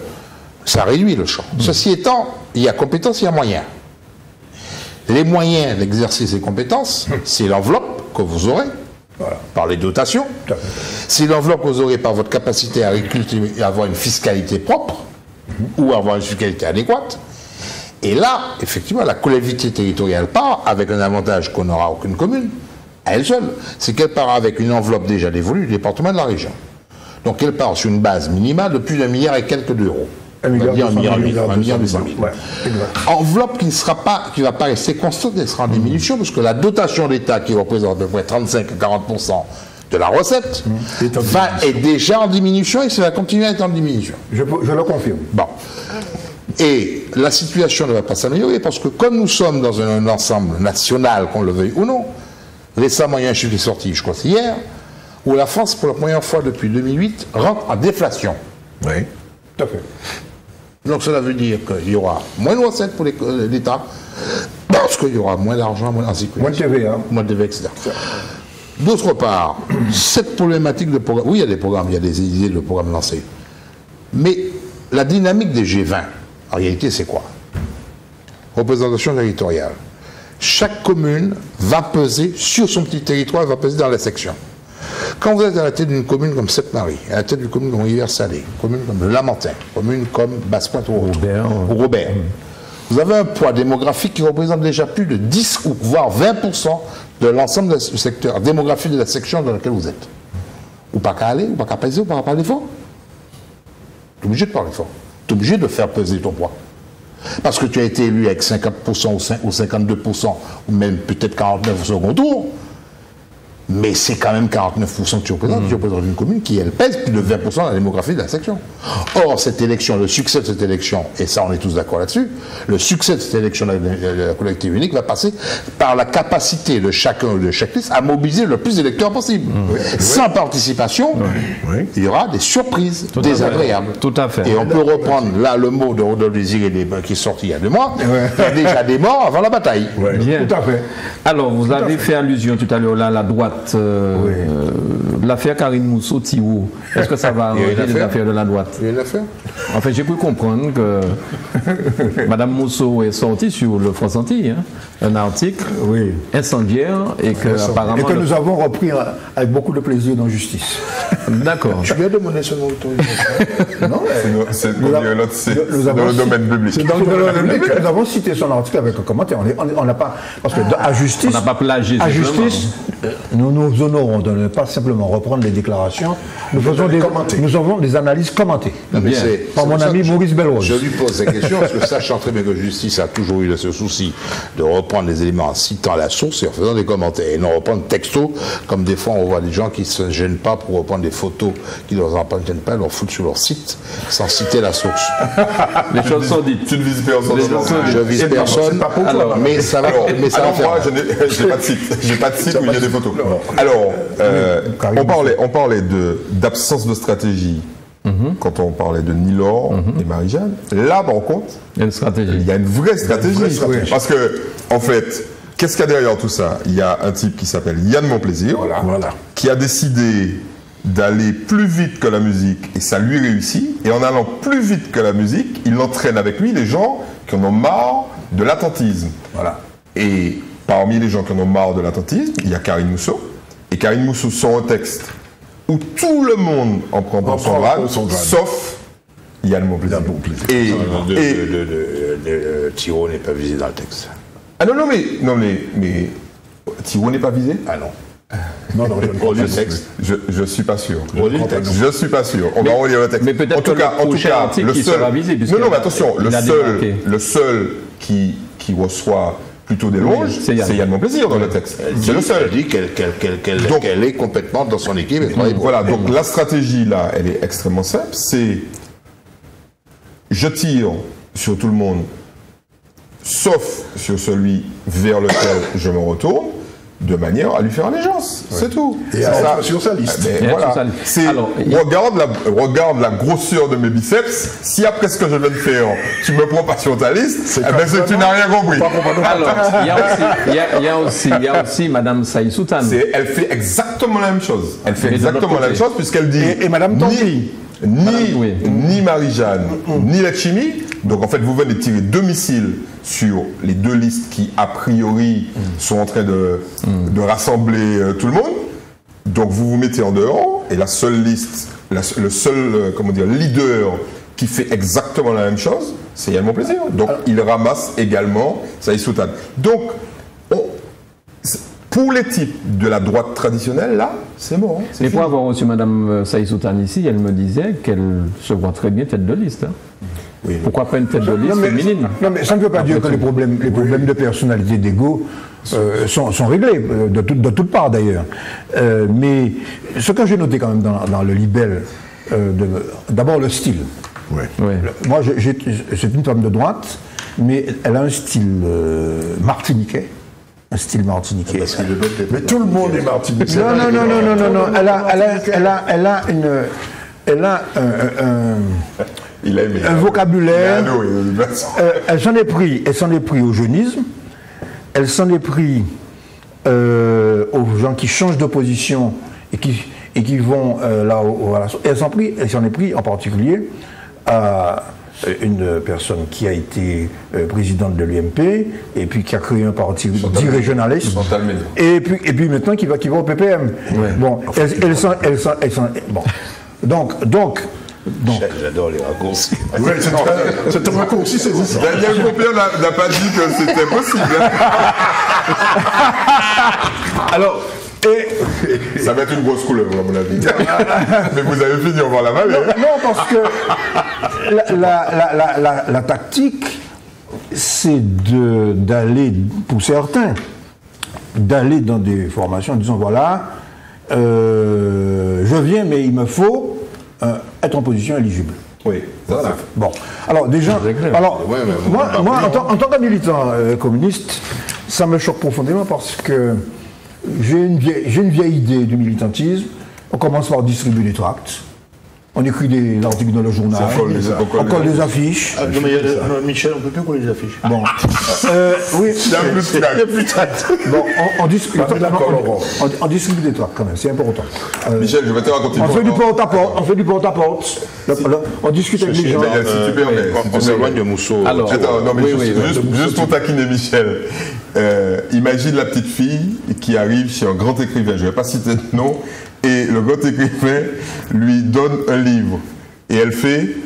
ça réduit le champ. Ceci étant, il y a compétences, il y a moyens. Les moyens d'exercer ces compétences, c'est l'enveloppe que vous aurez par les dotations. C'est l'enveloppe que vous aurez par votre capacité à recruter et à avoir une fiscalité propre ou avoir une fiscalité adéquate. Et là, effectivement, la collectivité territoriale part avec un avantage qu'on n'aura aucune commune, à elle seule. C'est qu'elle part avec une enveloppe déjà dévolue du département de la région. Donc elle part sur une base minimale de plus d'1 milliard et quelques d'euros. 1 milliard 200 000. Ouais, enveloppe qui ne va pas rester constante, elle sera en diminution, parce que la dotation d'État, qui représente à peu près 35 à 40% de la recette, est déjà en diminution et ça va continuer à être en diminution. Je le confirme. Bon. Et la situation ne va pas s'améliorer, parce que comme nous sommes dans un ensemble national, qu'on le veuille ou non, récemment il y a un chiffre qui est sorti, je crois c'est hier, où la France, pour la première fois depuis 2008, rentre en déflation. Oui, tout à fait. Donc cela veut dire qu'il y aura moins de recettes pour l'État, parce qu'il y aura moins d'argent, moins de sécurité. Moins de TVA. Moins de TVA, etc. D'autre part, cette problématique de programme, oui il y a des programmes, il y a des idées de programmes lancés, mais la dynamique des G20, en réalité c'est quoi? Représentation territoriale. Chaque commune va peser sur son petit territoire, va peser dans la section. Quand vous êtes à la tête d'une commune comme Sainte-Marie, à la tête d'une commune comme Rivière-Salée, commune comme le Lamentin, commune comme Basse-Pointe ou Robert, vous avez un poids démographique qui représente déjà plus de 10 ou voire 20% de l'ensemble du secteur démographique de la section dans laquelle vous êtes. Ou pas qu'à aller, ou pas qu'à peser, ou pas qu'à parler fort. Tu es obligé de parler fort. Tu es obligé de faire peser ton poids. Parce que tu as été élu avec 50% ou 52%, ou même peut-être 49% au second tour. Mais c'est quand même 49% que tu représentes. Tu représentes une commune qui, elle, pèse plus de 20% de la démographie de la section. Or, cette élection, le succès de cette élection, et ça on est tous d'accord là-dessus, le succès de cette élection de la collectivité unique va passer par la capacité de chacun de chaque liste à mobiliser le plus d'électeurs possible. Sans participation, il y aura des surprises désagréables. Tout à fait. Et on peut reprendre là le mot de Rodolphe Désiré qui est sorti il y a 2 mois. Il y a déjà des morts avant la bataille. Bien. Tout à fait. Alors, vous avez fait allusion tout à l'heure là, à la droite. L'affaire Karine Mousseau-Thiou, est-ce que ça va arranger les affaires de la droite? Il y a une affaire. En fait, j'ai pu comprendre que Mme Mousseau est sortie sur le France Antille, un article incendiaire et que apparemment... Et que nous avons repris avec beaucoup de plaisir dans Justice. D'accord. Tu viens de demander son autorisation. Non, C'est dans le domaine public. C'est dans le domaine public. Nous avons cité son article avec un commentaire. On n'a pas... Parce que à Justice... On n'a pas plagié. À Justice, nous nous honorons de ne pas simplement reprendre les déclarations. Nous avons des analyses commentées. Par mon ami Maurice Belrose. Je lui pose ces questions parce que sachant très bien que Justice a toujours eu ce souci de reprendre les éléments en citant la source et en faisant des commentaires et non reprendre texto, comme des fois on voit des gens qui ne se gênent pas pour reprendre des photos qui ne leur appartiennent pas, leur foutent sur leur site sans citer la source. Les choses sont dites. Tu ne vises personne. Je vise personne, mais ça va faire. Moi, je n'ai pas de site. J'ai pas de site où il y a des photos. Alors, on parlait d'absence de stratégie quand on parlait de Nilor et Marie-Jeanne. Là, par contre, il y a une stratégie. Il y a une vraie stratégie. Parce que, en fait, qu'est-ce qu'il y a derrière tout ça? Il y a un type qui s'appelle Yann Monplaisir, qui a décidé d'aller plus vite que la musique, et ça lui réussit. Et en allant plus vite que la musique, il entraîne avec lui les gens qui en ont marre de l'attentisme. Et parmi les gens qui en ont marre de l'attentisme, il y a Karine Mousseau. Et Karine Mousseau sort un texte où tout le monde en prend pour son grade, sauf Yann Monplaisir. Thiraud n'est pas visé dans le texte. Ah non, mais Thiraud n'est pas visé? Ah non. Le texte. Je suis pas sûr. Je suis pas sûr. On va relire le texte. Mais peut-être que le prochain article qui sera visé. Non, mais attention, le seul qui reçoit plutôt des louanges, c'est Yann Monplaisir dans le texte. C'est le seul. Elle dit qu'elle est complètement dans son équipe. Voilà, donc la stratégie là, elle est extrêmement simple. C'est je tire sur tout le monde, sauf sur celui vers lequel je me retourne, de manière à lui faire allégeance. C'est tout. Et à être sur sa liste. Voilà. Regarde la grosseur de mes biceps. Si après ce que je viens de faire, tu me prends pas sur ta liste, c'est que tu n'as rien compris. Alors, il y a aussi Madame Saïd Soutan. Elle fait exactement la même chose. Elle fait exactement la même chose puisqu'elle dit... Et Madame Tanguy. Ni Marie-Jeanne, ni Lachimi. Donc en fait, vous venez de tirer 2 missiles sur les 2 listes qui, a priori, sont en train de rassembler tout le monde. Donc vous vous mettez en dehors, et la seule liste, le seul leader qui fait exactement la même chose, c'est Yann Monplaisir. Donc il ramasse également Saïd Soutan. Donc, pour les types de la droite traditionnelle, là, c'est mort. Mais pour avoir reçu Mme Saïd Soutan ici, elle me disait qu'elle se voit très bien tête de liste. Oui. Pourquoi pas une tête de liste féminine? Non, mais ça ne veut pas dire que les problèmes de personnalité, d'ego sont réglés, de toutes parts d'ailleurs. Mais ce que j'ai noté quand même dans le libelle, d'abord le style. Moi, c'est une femme de droite, mais elle a un style martiniquais. Un style martiniquais. Mais tout le monde est martiniquais. Non. Elle a un vocabulaire. Elle s'en est pris au jeunisme. Elle s'en est pris aux gens qui changent de position et qui vont là où elle s'en est pris en particulier à une personne qui a été présidente de l'UMP et puis qui a créé un parti dit régionaliste et puis maintenant qui va au PPM. Bon, elles sont bon. Donc j'adore les raccourcis. Oui, c'est un raccourci, c'est ça. Daniel Compère n'a pas dit que c'était possible. Alors, ça va être une grosse couleur, à mon avis. Mais vous avez fini, on va la vallée. Non, parce que la tactique, c'est d'aller, pour certains, d'aller dans des formations en disant voilà, je viens, mais il me faut être en position éligible. Oui, voilà. Bon, alors déjà, moi en tant que militant communiste, ça me choque profondément parce que j'ai une vieille idée du militantisme. On commence par distribuer des tracts. On écrit des articles dans le journal, on colle des affiches. Non, mais Michel, on ne peut plus coller des affiches. Bon. Oui. Il n'y a plus de tracts. Bon, on distribue des tracts quand même, c'est important. Michel, je vais te raconter. On fait du porte-à-porte, on discute avec les gens. Si tu permets. On s'éloigne de Mousseau. Alors, attends, non, mais juste pour taquiner Michel. Imagine la petite fille qui arrive chez un grand écrivain, je ne vais pas citer de nom, et le grand écrivain lui donne un livre. Et elle fait...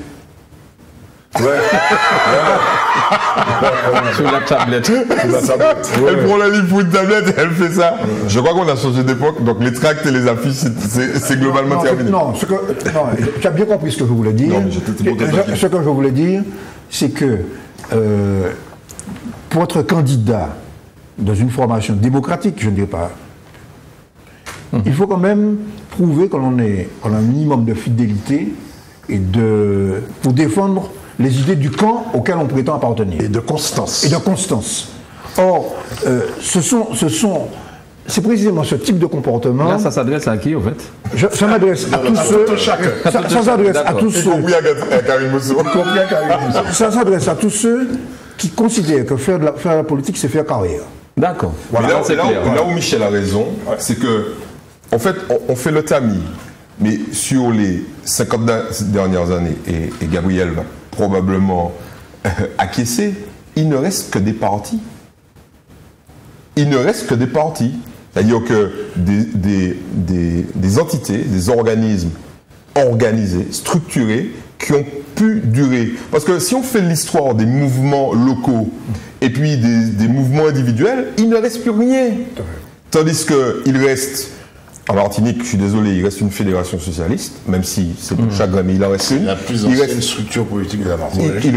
Sur la tablette. Elle prend le livre pour une tablette et elle fait ça. Je crois qu'on a changé d'époque, donc les tracts et les affiches, c'est globalement terminé. Non, tu as bien compris ce que je voulais dire. Non, mais ce que je voulais dire, c'est que pour être candidat dans une formation démocratique, je ne dirais pas, il faut quand même prouver qu'on a un minimum de fidélité et pour défendre les idées du camp auquel on prétend appartenir. Et de constance. Or, c'est précisément ce type de comportement. Là, ça s'adresse à qui, au fait? Ça m'adresse à tous ceux. Ça s'adresse à tous ceux. Ça s'adresse à tous ceux qui considèrent que faire la politique, c'est faire carrière. D'accord. Voilà, là où Michel a raison, c'est que, en fait, on fait le tamis, mais sur les 50 dernières années, et Gabriel va probablement acquiescer, il ne reste que des partis. Il ne reste que des partis. C'est-à-dire que des entités, des organismes organisés, structurés, qui ont pu durer. Parce que si on fait l'histoire des mouvements locaux et puis des mouvements individuels, il ne reste plus rien. Tandis qu'il reste, en Martinique, je suis désolé, il reste une fédération socialiste, même si c'est pour chagrin, mais il en reste une. La plus ancienne structure politique de la Martinique. Il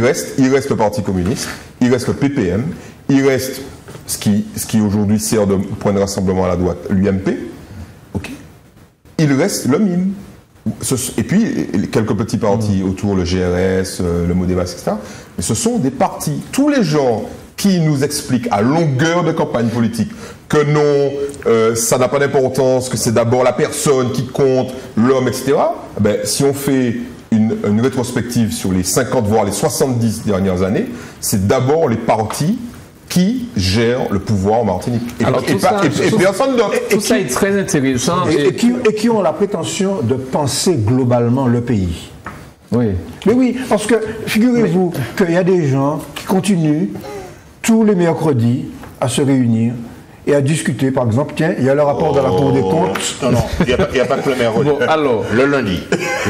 reste le Parti communiste, il reste le PPM, il reste ce qui aujourd'hui sert de point de rassemblement à la droite, l'UMP. Okay. Il reste le MIM. Et puis, quelques petits partis autour, le GRS, le Modémas, etc. Mais ce sont des partis. Tous les gens qui nous expliquent à longueur de campagne politique que non, ça n'a pas d'importance, que c'est d'abord la personne qui compte, l'homme, etc. Ben, si on fait une rétrospective sur les 50, voire les 70 dernières années, c'est d'abord les partis qui gèrent le pouvoir en Martinique. Et personne d'autre. Tout ça est très intéressant. Et qui ont la prétention de penser globalement le pays. Oui. Mais oui, parce que figurez-vous qu'il y a des gens qui continuent tous les mercredis à se réunir et à discuter. Par exemple, tiens, il y a le rapport de la Cour des comptes. Non, il n'y a pas que le mercredi. Bon, alors, le lundi,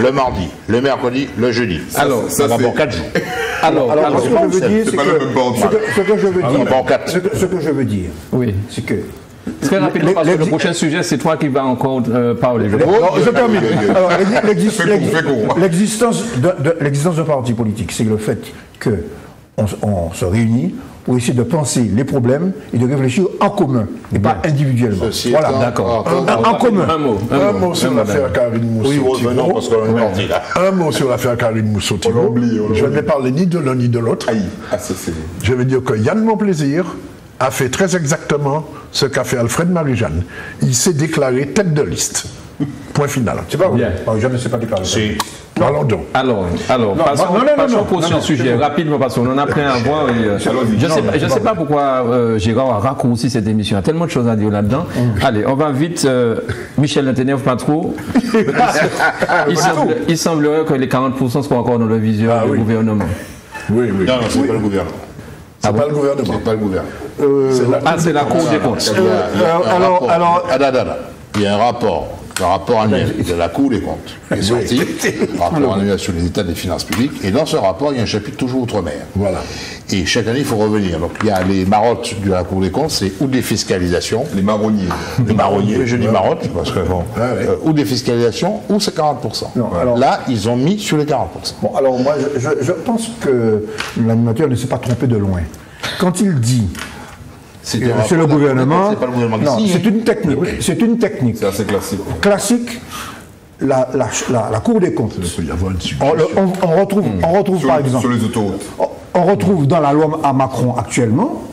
le mardi, le mercredi, le jeudi. Alors, ça va pour 4 jours. Alors, ce que je veux dire, c'est que ce que je veux dire, oui, c'est que très rapidement, parce que le prochain sujet, c'est toi qui vas encore parler. Je termine. Alors, l'existence d'un parti politique, c'est le fait qu'on se réunit pour essayer de penser les problèmes et de réfléchir en commun, et pas individuellement. Voilà, d'accord. En commun. Un mot sur l'affaire Karine Mousseau. Oui, revenons parce qu'on est parti là. Un mot sur l'affaire Karine Mousseau. Je ne vais parler ni de l'un ni de l'autre. Je vais dire que Yann Monplaisir a fait très exactement ce qu'a fait Alfred Marie-Jeanne. Il s'est déclaré tête de liste. Point final. C'est pas vrai. Je ne sais pas déclaré. Parlons donc. Alors, passons pour ce sujet rapidement parce qu'on en a plein à voir. Je ne sais pas pourquoi Gérard a raccourci cette émission. Il y a tellement de choses à dire là-dedans. Allez, on va vite. Michel, ne t'énerve pas trop. Il semblerait que les 40% soient encore dans le visuel du gouvernement. Oui. Non, c'est pas le gouvernement. C'est pas le gouvernement. C'est pas le gouvernement. C'est la Cour des comptes. Il y a un rapport. Le rapport annuel de la Cour des comptes qui est sorti, le rapport annuel sur les états des finances publiques, et dans ce rapport, il y a un chapitre toujours outre-mer. Voilà. Et chaque année, il faut revenir. Donc il y a les marottes de la Cour des comptes, c'est ou des fiscalisations. Les marronniers. Les marronniers, je dis marottes, parce que bon, ou des fiscalisations, ou c'est 40%. Non, alors, là, ils ont mis sur les 40%. Bon, alors moi, je pense que l'animateur ne s'est pas trompé de loin. Quand il dit c'est le gouvernement. C'est pas le gouvernement qui Non, signe. c'est une technique. C'est une technique. C'est assez classique. Classique, la Cour des comptes. Il peut y avoir une On retrouve par exemple. Sur les autoroutes. On retrouve dans la loi à Macron actuellement,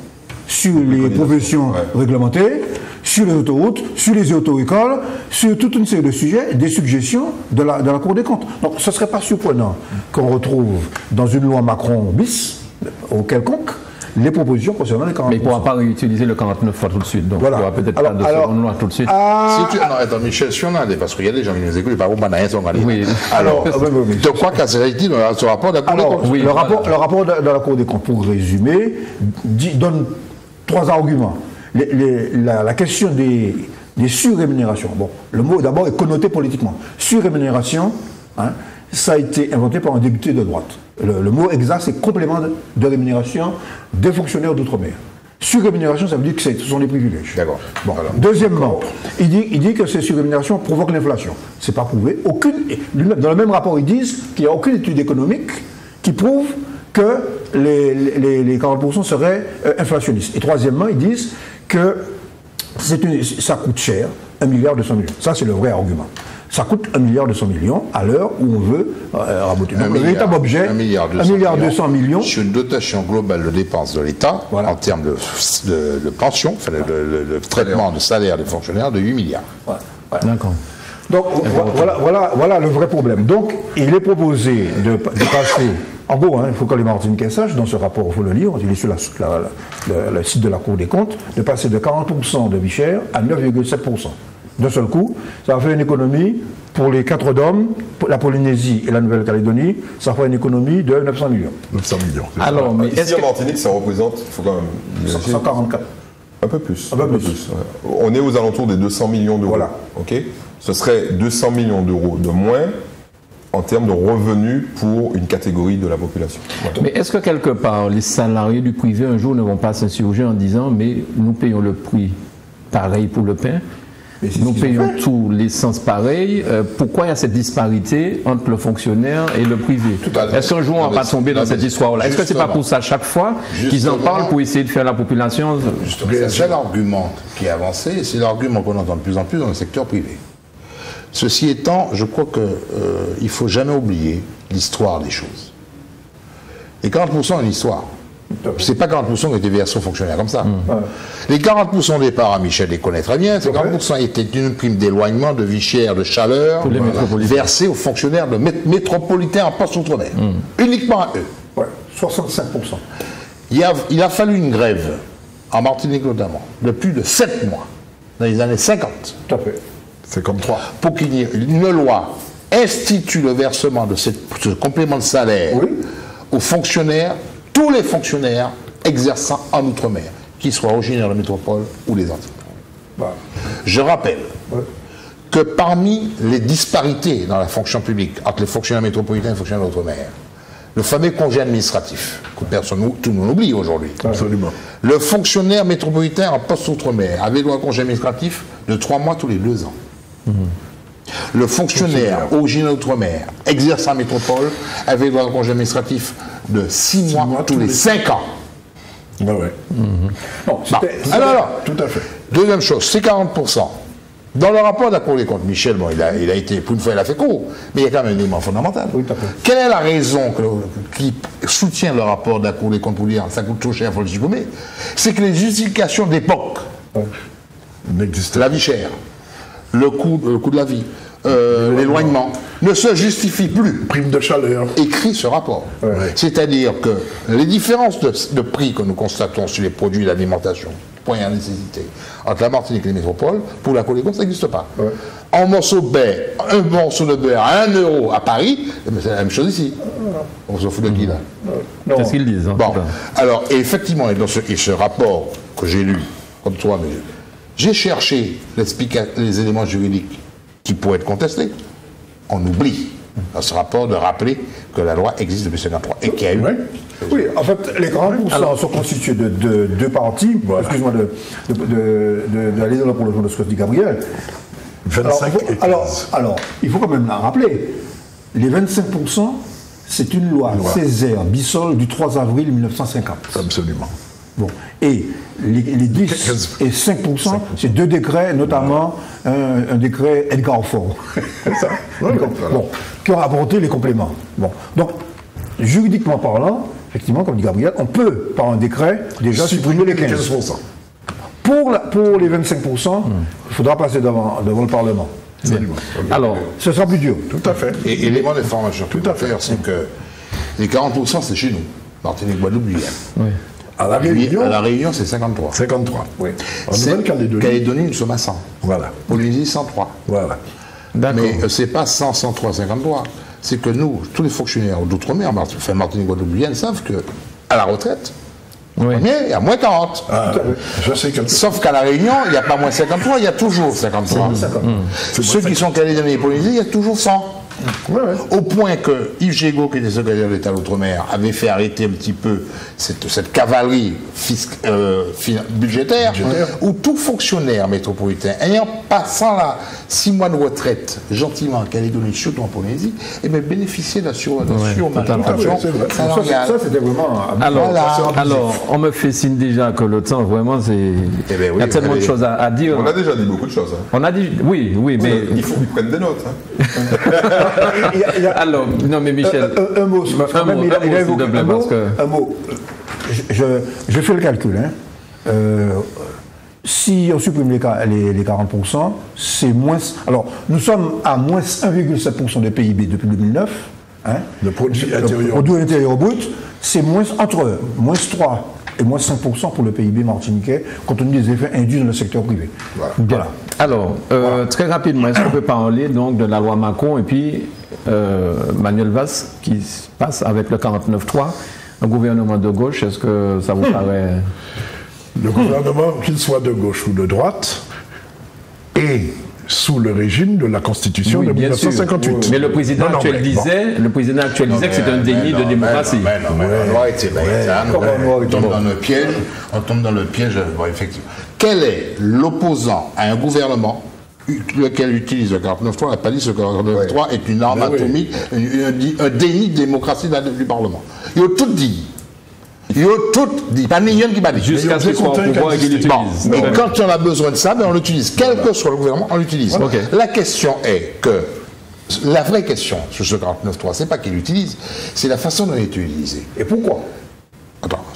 sur les professions réglementées, sur les autoroutes, sur les auto-écoles, sur toute une série de sujets, des suggestions de la Cour des comptes. Donc ce ne serait pas surprenant qu'on retrouve dans une loi Macron bis, ou quelconque, les propositions concernant les 40%. Mais il ne pourra pas réutiliser le 49 fois tout de suite. Donc Voilà. il n'y aura peut-être pas de seconde loi tout de suite. Non, attends, Michel, si on a des. Parce qu'il y a des gens qui nous écoutent, par contre, on n'a rien sur Oui. Alors, de quoi qu'à ce dit dans ce rapport de la Cour des comptes? Le rapport de la Cour des comptes, pour résumer, donne 3 arguments. La question des surrémunérations. Bon, le mot d'abord est connoté politiquement. Surrémunération, hein, ça a été inventé par un député de droite. Le mot exact, c'est complément de rémunération des fonctionnaires d'outre-mer. Surrémunération, ça veut dire que ce sont des privilèges. D'accord. Bon. Deuxièmement, il dit que ces surrémunérations provoquent l'inflation. C'est pas prouvé. Dans le même rapport, ils disent qu'il n'y a aucune étude économique qui prouve que les 40% seraient inflationnistes. Et troisièmement, ils disent que ça coûte cher, 1,2 milliard. Ça, c'est le vrai argument. Ça coûte 1,2 milliard à l'heure où on veut raboter. Donc le véritable objet, 1,2 milliard sur une dotation globale de dépenses de l'État, en termes de pension, enfin, le traitement de salaire des fonctionnaires de 8 milliards. D'accord. Donc voilà le vrai problème. Donc il est proposé de passer, en gros, il faut que les Martiniquais sachent, dans ce rapport, il faut le lire, il est sur le site de la Cour des comptes, de passer de 40% de vie chère à 9,7%. D'un seul coup, ça va faire une économie pour les 4 DOM, la Polynésie et la Nouvelle-Calédonie, ça fera une économie de 900 millions. 900 millions. Alors, mais Ici en Martinique, ça représente, il faut quand même... 144. Un peu plus. Un peu plus. Ouais. On est aux alentours des 200 millions d'euros. Voilà. Ok. Ce serait 200 millions d'euros de moins en termes de revenus pour une catégorie de la population. Voilà. Mais est-ce que quelque part, les salariés du privé un jour ne vont pas s'insurger en disant mais nous payons le prix pareil pour le pain, nous payons tout l'essence pareil, pourquoi il y a cette disparité entre le fonctionnaire et le privé? Est-ce qu'un jour on ne va pas tomber dans cette histoire-là? Est-ce que ce n'est pas pour ça chaque fois qu'ils en parlent pour essayer de faire la population? C'est l'argument qui est avancé, et c'est l'argument qu'on entend de plus en plus dans le secteur privé. Ceci étant, je crois qu'il ne faut jamais oublier l'histoire des choses. Les 40% une histoire. C'est pas 40% qui ont été versés aux fonctionnaires comme ça. Les 40% au départ, à Michel les connaît très bien, ces 40% étaient une prime d'éloignement, de vie chère, de chaleur, versée aux fonctionnaires de métropolitains en poste outre-mer. Uniquement à eux. Ouais, 65%. Il a fallu une grève, en Martinique notamment, de plus de 7 mois, dans les années 50. Tout à fait. C'est comme 3. Pour qu'il y ait une loi institue le versement de ce complément de salaire aux fonctionnaires, tous les fonctionnaires exerçant en outre-mer, qu'ils soient originaires de la métropole ou des Antilles. Je rappelle que parmi les disparités dans la fonction publique entre les fonctionnaires métropolitains et les fonctionnaires d'outre-mer, le fameux congé administratif, que tout le monde oublie aujourd'hui. Absolument. Le fonctionnaire métropolitain en poste outre-mer avait droit à un congé administratif de 3 mois tous les 2 ans. Le fonctionnaire originaire d'outre-mer exerçant en métropole avait droit à un congé administratif de 6 mois tous les 5 ans. Non, alors, tout à fait. Deuxième chose, c'est 40%. Dans le rapport de la Cour des comptes, Michel, bon, il a été, pour une fois, il a fait court, mais il y a quand même un élément fondamental. Quelle est la raison qui soutient le rapport de la Cour des comptes pour dire ça coûte trop cher, il faut le supprimer? C'est que les justifications d'époque, la vie chère, le coût de la vie, l'éloignement, ne se justifient plus. Prime de chaleur. Écrit ce rapport. C'est-à-dire que les différences de prix que nous constatons sur les produits d'alimentation, première nécessité, entre la Martinique et les métropoles, pour la Cour des comptes, ça n'existe pas. Un morceau de beurre à 1 euro à Paris, c'est la même chose ici. On se fout de qui là? C'est ce qu'ils disent. Bon, alors, et effectivement, et ce rapport que j'ai lu, comme toi, mais j'ai cherché les éléments juridiques qui pourraient être contestés. On oublie dans ce rapport de rappeler que la loi existe depuis 1953 et qu'il y a eu... Oui, en fait, les 40% sont constitués de 2 parties. Excuse-moi d'aller dans la prolongement de ce que dit Gabriel. 25 alors, il faut quand même la rappeler. Les 25%, c'est une loi Césaire Bissol du 3 avril 1950. Absolument. Bon. Et les 10 et 5%, c'est 2 décrets, notamment un décret Edgar Faure. Bon, qui ont apporté les compléments. Bon. Donc, juridiquement parlant, effectivement, comme dit Gabriel, on peut, par un décret, déjà supprimer les 15%. Pour les 25%, il faudra passer devant le Parlement. Alors, ce sera plus dur. Tout à fait. Et élément d'information tout à fait, c'est que les 40% c'est chez nous, Martinique, Guadeloupe, Guyane. Oui. À la Réunion, c'est 53. 53. Oui. En Nouvelle-Calédonie, nous sommes à 100. Voilà. Polynésie, 103. Voilà. Mais c'est pas 100, 103, 53. C'est que nous, tous les fonctionnaires d'outre-mer, Martinique, Guadeloupe, Guyane, savent qu'à la retraite, il y a moins 40. Je sais sauf qu'à la Réunion, il n'y a pas moins 53, il y a toujours 53. Ceux qui sont Calédoniens et Polynésie, il y a toujours 100. Au point que Yves Gégaud, qui était secrétaire d'État l'Outre-mer, avait fait arrêter un petit peu cette cavalerie budgétaire, où tout fonctionnaire métropolitain, passant là 6 mois de retraite, gentiment en Calédonie, surtout en Polynésie, bénéficiait de la surmajoration salariale. Ça, c'était vraiment... Alors, on me fait signe déjà que le temps, vraiment, c'est... il y a tellement de choses à dire. On a déjà dit beaucoup de choses. On a dit... Oui, mais... Il faut qu'ils prennent des notes. Alors, non mais Michel, un mot, un mot. Je fais le calcul. Si on supprime les 40%, c'est moins... Alors, nous sommes à moins 1,7% de PIB depuis 2009. Le produit intérieur brut, c'est entre moins 3 et moins 5% pour le PIB martiniquais, compte tenu des effets induits dans le secteur privé. Voilà. Alors, très rapidement, est-ce qu'on peut parler donc de la loi Macron et puis Manuel Valls qui se passe avec le 49.3, un gouvernement de gauche, est-ce que ça vous paraît... Le gouvernement, qu'il soit de gauche ou de droite, est sous le régime de la Constitution de 1958. Mais le président actuel disait que c'est un déni de démocratie. On tombe dans le piège, effectivement. Quel est l'opposant à un gouvernement lequel utilise le 49.3? On n'a pas dit que le 49.3 est une arme atomique, un déni de démocratie du Parlement. Ils ont tout dit. Pas million qui m'a dit. Jusqu'à ce qu'il soit au pouvoir et qu'il l'utilise. Et quand on a besoin de ça, on l'utilise. Quel que soit le gouvernement, on l'utilise. La question est que, la vraie question sur ce 49.3, c'est pas qu'il l'utilise, c'est la façon dont il est utilisé. Et pourquoi? Attends,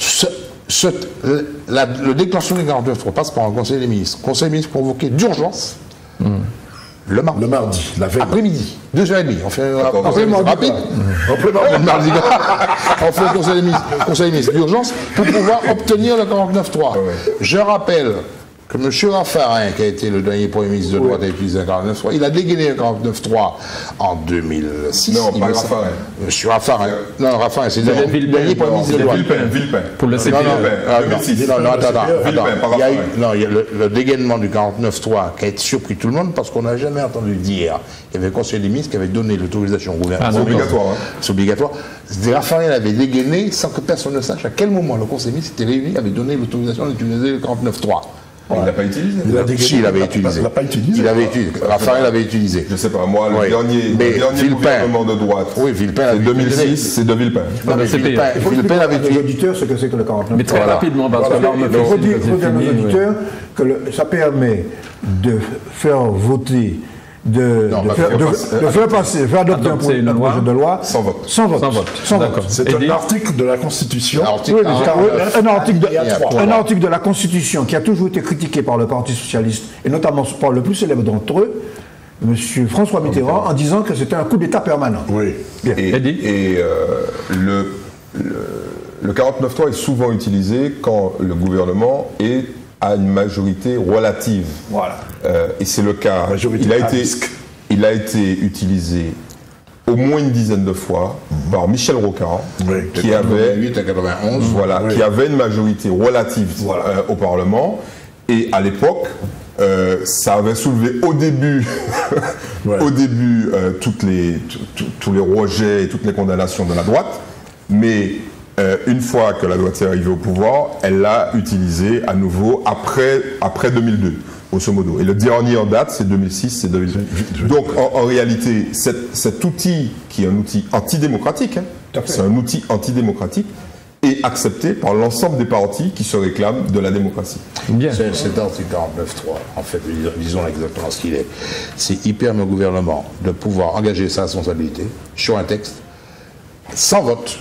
le déclenchement du 49.3 passe par un conseil des ministres. Conseil des ministres convoqué d'urgence le mardi, la veille. Après-midi, 2h30. On fait un rapide. Le mardi, on fait le conseil des ministres d'urgence pour pouvoir obtenir le 49.3. Je rappelle que M. Raffarin, qui a été le dernier Premier ministre de droite, a utilisé un 49.3. Il a dégainé un 49.3 en 2006. Non, pas Raffarin. M. Raffarin. Non, Raffarin, c'est le dernier Premier ministre de droite. Villepin. Pour le CPE. Non, il y a le dégainement du 49.3 qui a surpris tout le monde parce qu'on n'a jamais entendu dire. Il y avait le Conseil des ministres qui avait donné l'autorisation gouvernementale. C'est obligatoire. C'est obligatoire. Raffarin l'avait dégainé sans que personne ne sache à quel moment le Conseil des ministres s'était réuni, avait donné l'autorisation d'utiliser le 49.3. Il l'a pas utilisé. Il l'avait utilisé. Il l'a pas utilisé. Il l'avait utilisé. Raffarin l'avait utilisé. Je sais pas, moi, le dernier gouvernement de droite, c'est 2006, c'est de Villepin. Villepin avait utilisé. Les auditeurs, ce que c'est que le 49. Mais très rapidement, parce que là, on me fait. Il faut dire aux auditeurs que ça permet de faire voter, de faire adopter un projet de loi sans vote. Sans vote. C'est un article de la Constitution. Un article de la Constitution qui a toujours été critiqué par le Parti socialiste et notamment par le plus célèbre d'entre eux, M. François Mitterrand, en disant que c'était un coup d'État permanent. Oui. Et le 49.3 est souvent utilisé quand le gouvernement a une majorité relative. Voilà. Et c'est le cas. Il a été utilisé au moins une dizaine de fois par Michel Rocard, qui avait 88 à 91, qui avait une majorité relative au Parlement. Et à l'époque, ça avait soulevé au début, tous les rejets et toutes les condamnations de la droite, mais une fois que la droite est arrivée au pouvoir, elle l'a utilisé à nouveau après 2002, grosso modo. Et le dernier en date, c'est 2006, c'est 2002. Donc en réalité, cet outil, qui est un outil antidémocratique, c'est un outil antidémocratique, et accepté par l'ensemble des partis qui se réclament de la démocratie. Bien. Cet article 49.3, en fait, disons exactement ce qu'il est. Il permet au gouvernement de pouvoir engager sa responsabilité sur un texte sans vote,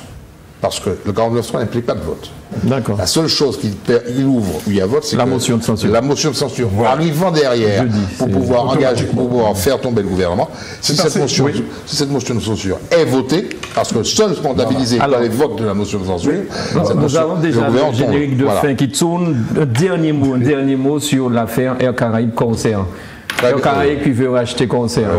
parce que le 49.3 n'implique pas de vote. D'accord. La seule chose qu'il ouvre où il y a vote, c'est la motion de censure. La motion de censure. Voilà. Arrivant derrière, pour pouvoir engager, pour pouvoir faire tomber le gouvernement, si cette motion de censure est votée, parce que seul sont comptabilisés par les votes de la motion de censure, nous avons déjà le générique de fin qui tourne. Un dernier mot sur l'affaire Air Caraïbes Concert. Air Caraïbes qui veut racheter Concert.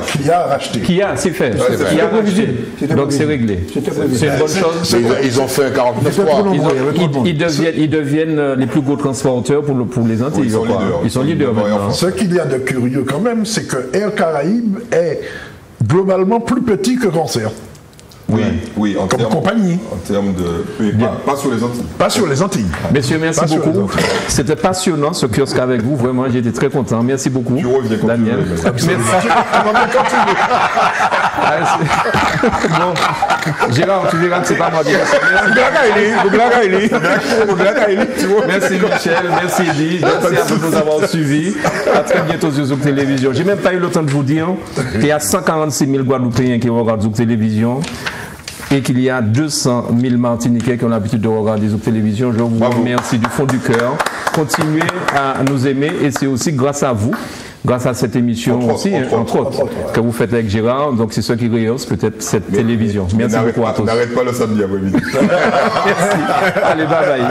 Qui a racheté. Qui a, c'est fait. Qui a racheté. Donc c'est réglé. C'est une bonne chose. Ils ont fait un 49.3. Ils deviennent les plus gros transporteurs pour les Antilles. Ils sont leaders maintenant. Ce qu'il y a de curieux quand même, c'est que Air Caraïbes est globalement plus petit que Concert. Oui, comme compagnie. En termes de. Pas sur les Antilles. Pas sur les Antilles. Messieurs, merci beaucoup. C'était passionnant ce kiosque avec vous. Vraiment, j'ai été très content. Merci beaucoup. Tu reviens quand Daniel. tu veux. Merci. Bon, Gérard, tu verras que c'est pas moi qui Merci Michel, merci Eddie, merci à vous de nous avoir suivis. À très bientôt sur Zouk Télévision. J'ai même pas eu le temps de vous dire qu'il y a 146 000 Guadeloupéens qui regardent Zouk Télévision et qu'il y a 200 000 Martiniquais qui ont l'habitude de regarder Zouk Télévision. Je vous remercie du fond du cœur. Continuez à nous aimer et c'est aussi grâce à vous. Grâce à cette émission entre autres, que vous faites avec Gérard, donc c'est ce qui rehausse peut-être cette télévision. Merci beaucoup à tous. N'arrête pas le samedi après-midi. Merci. Allez, bye bye.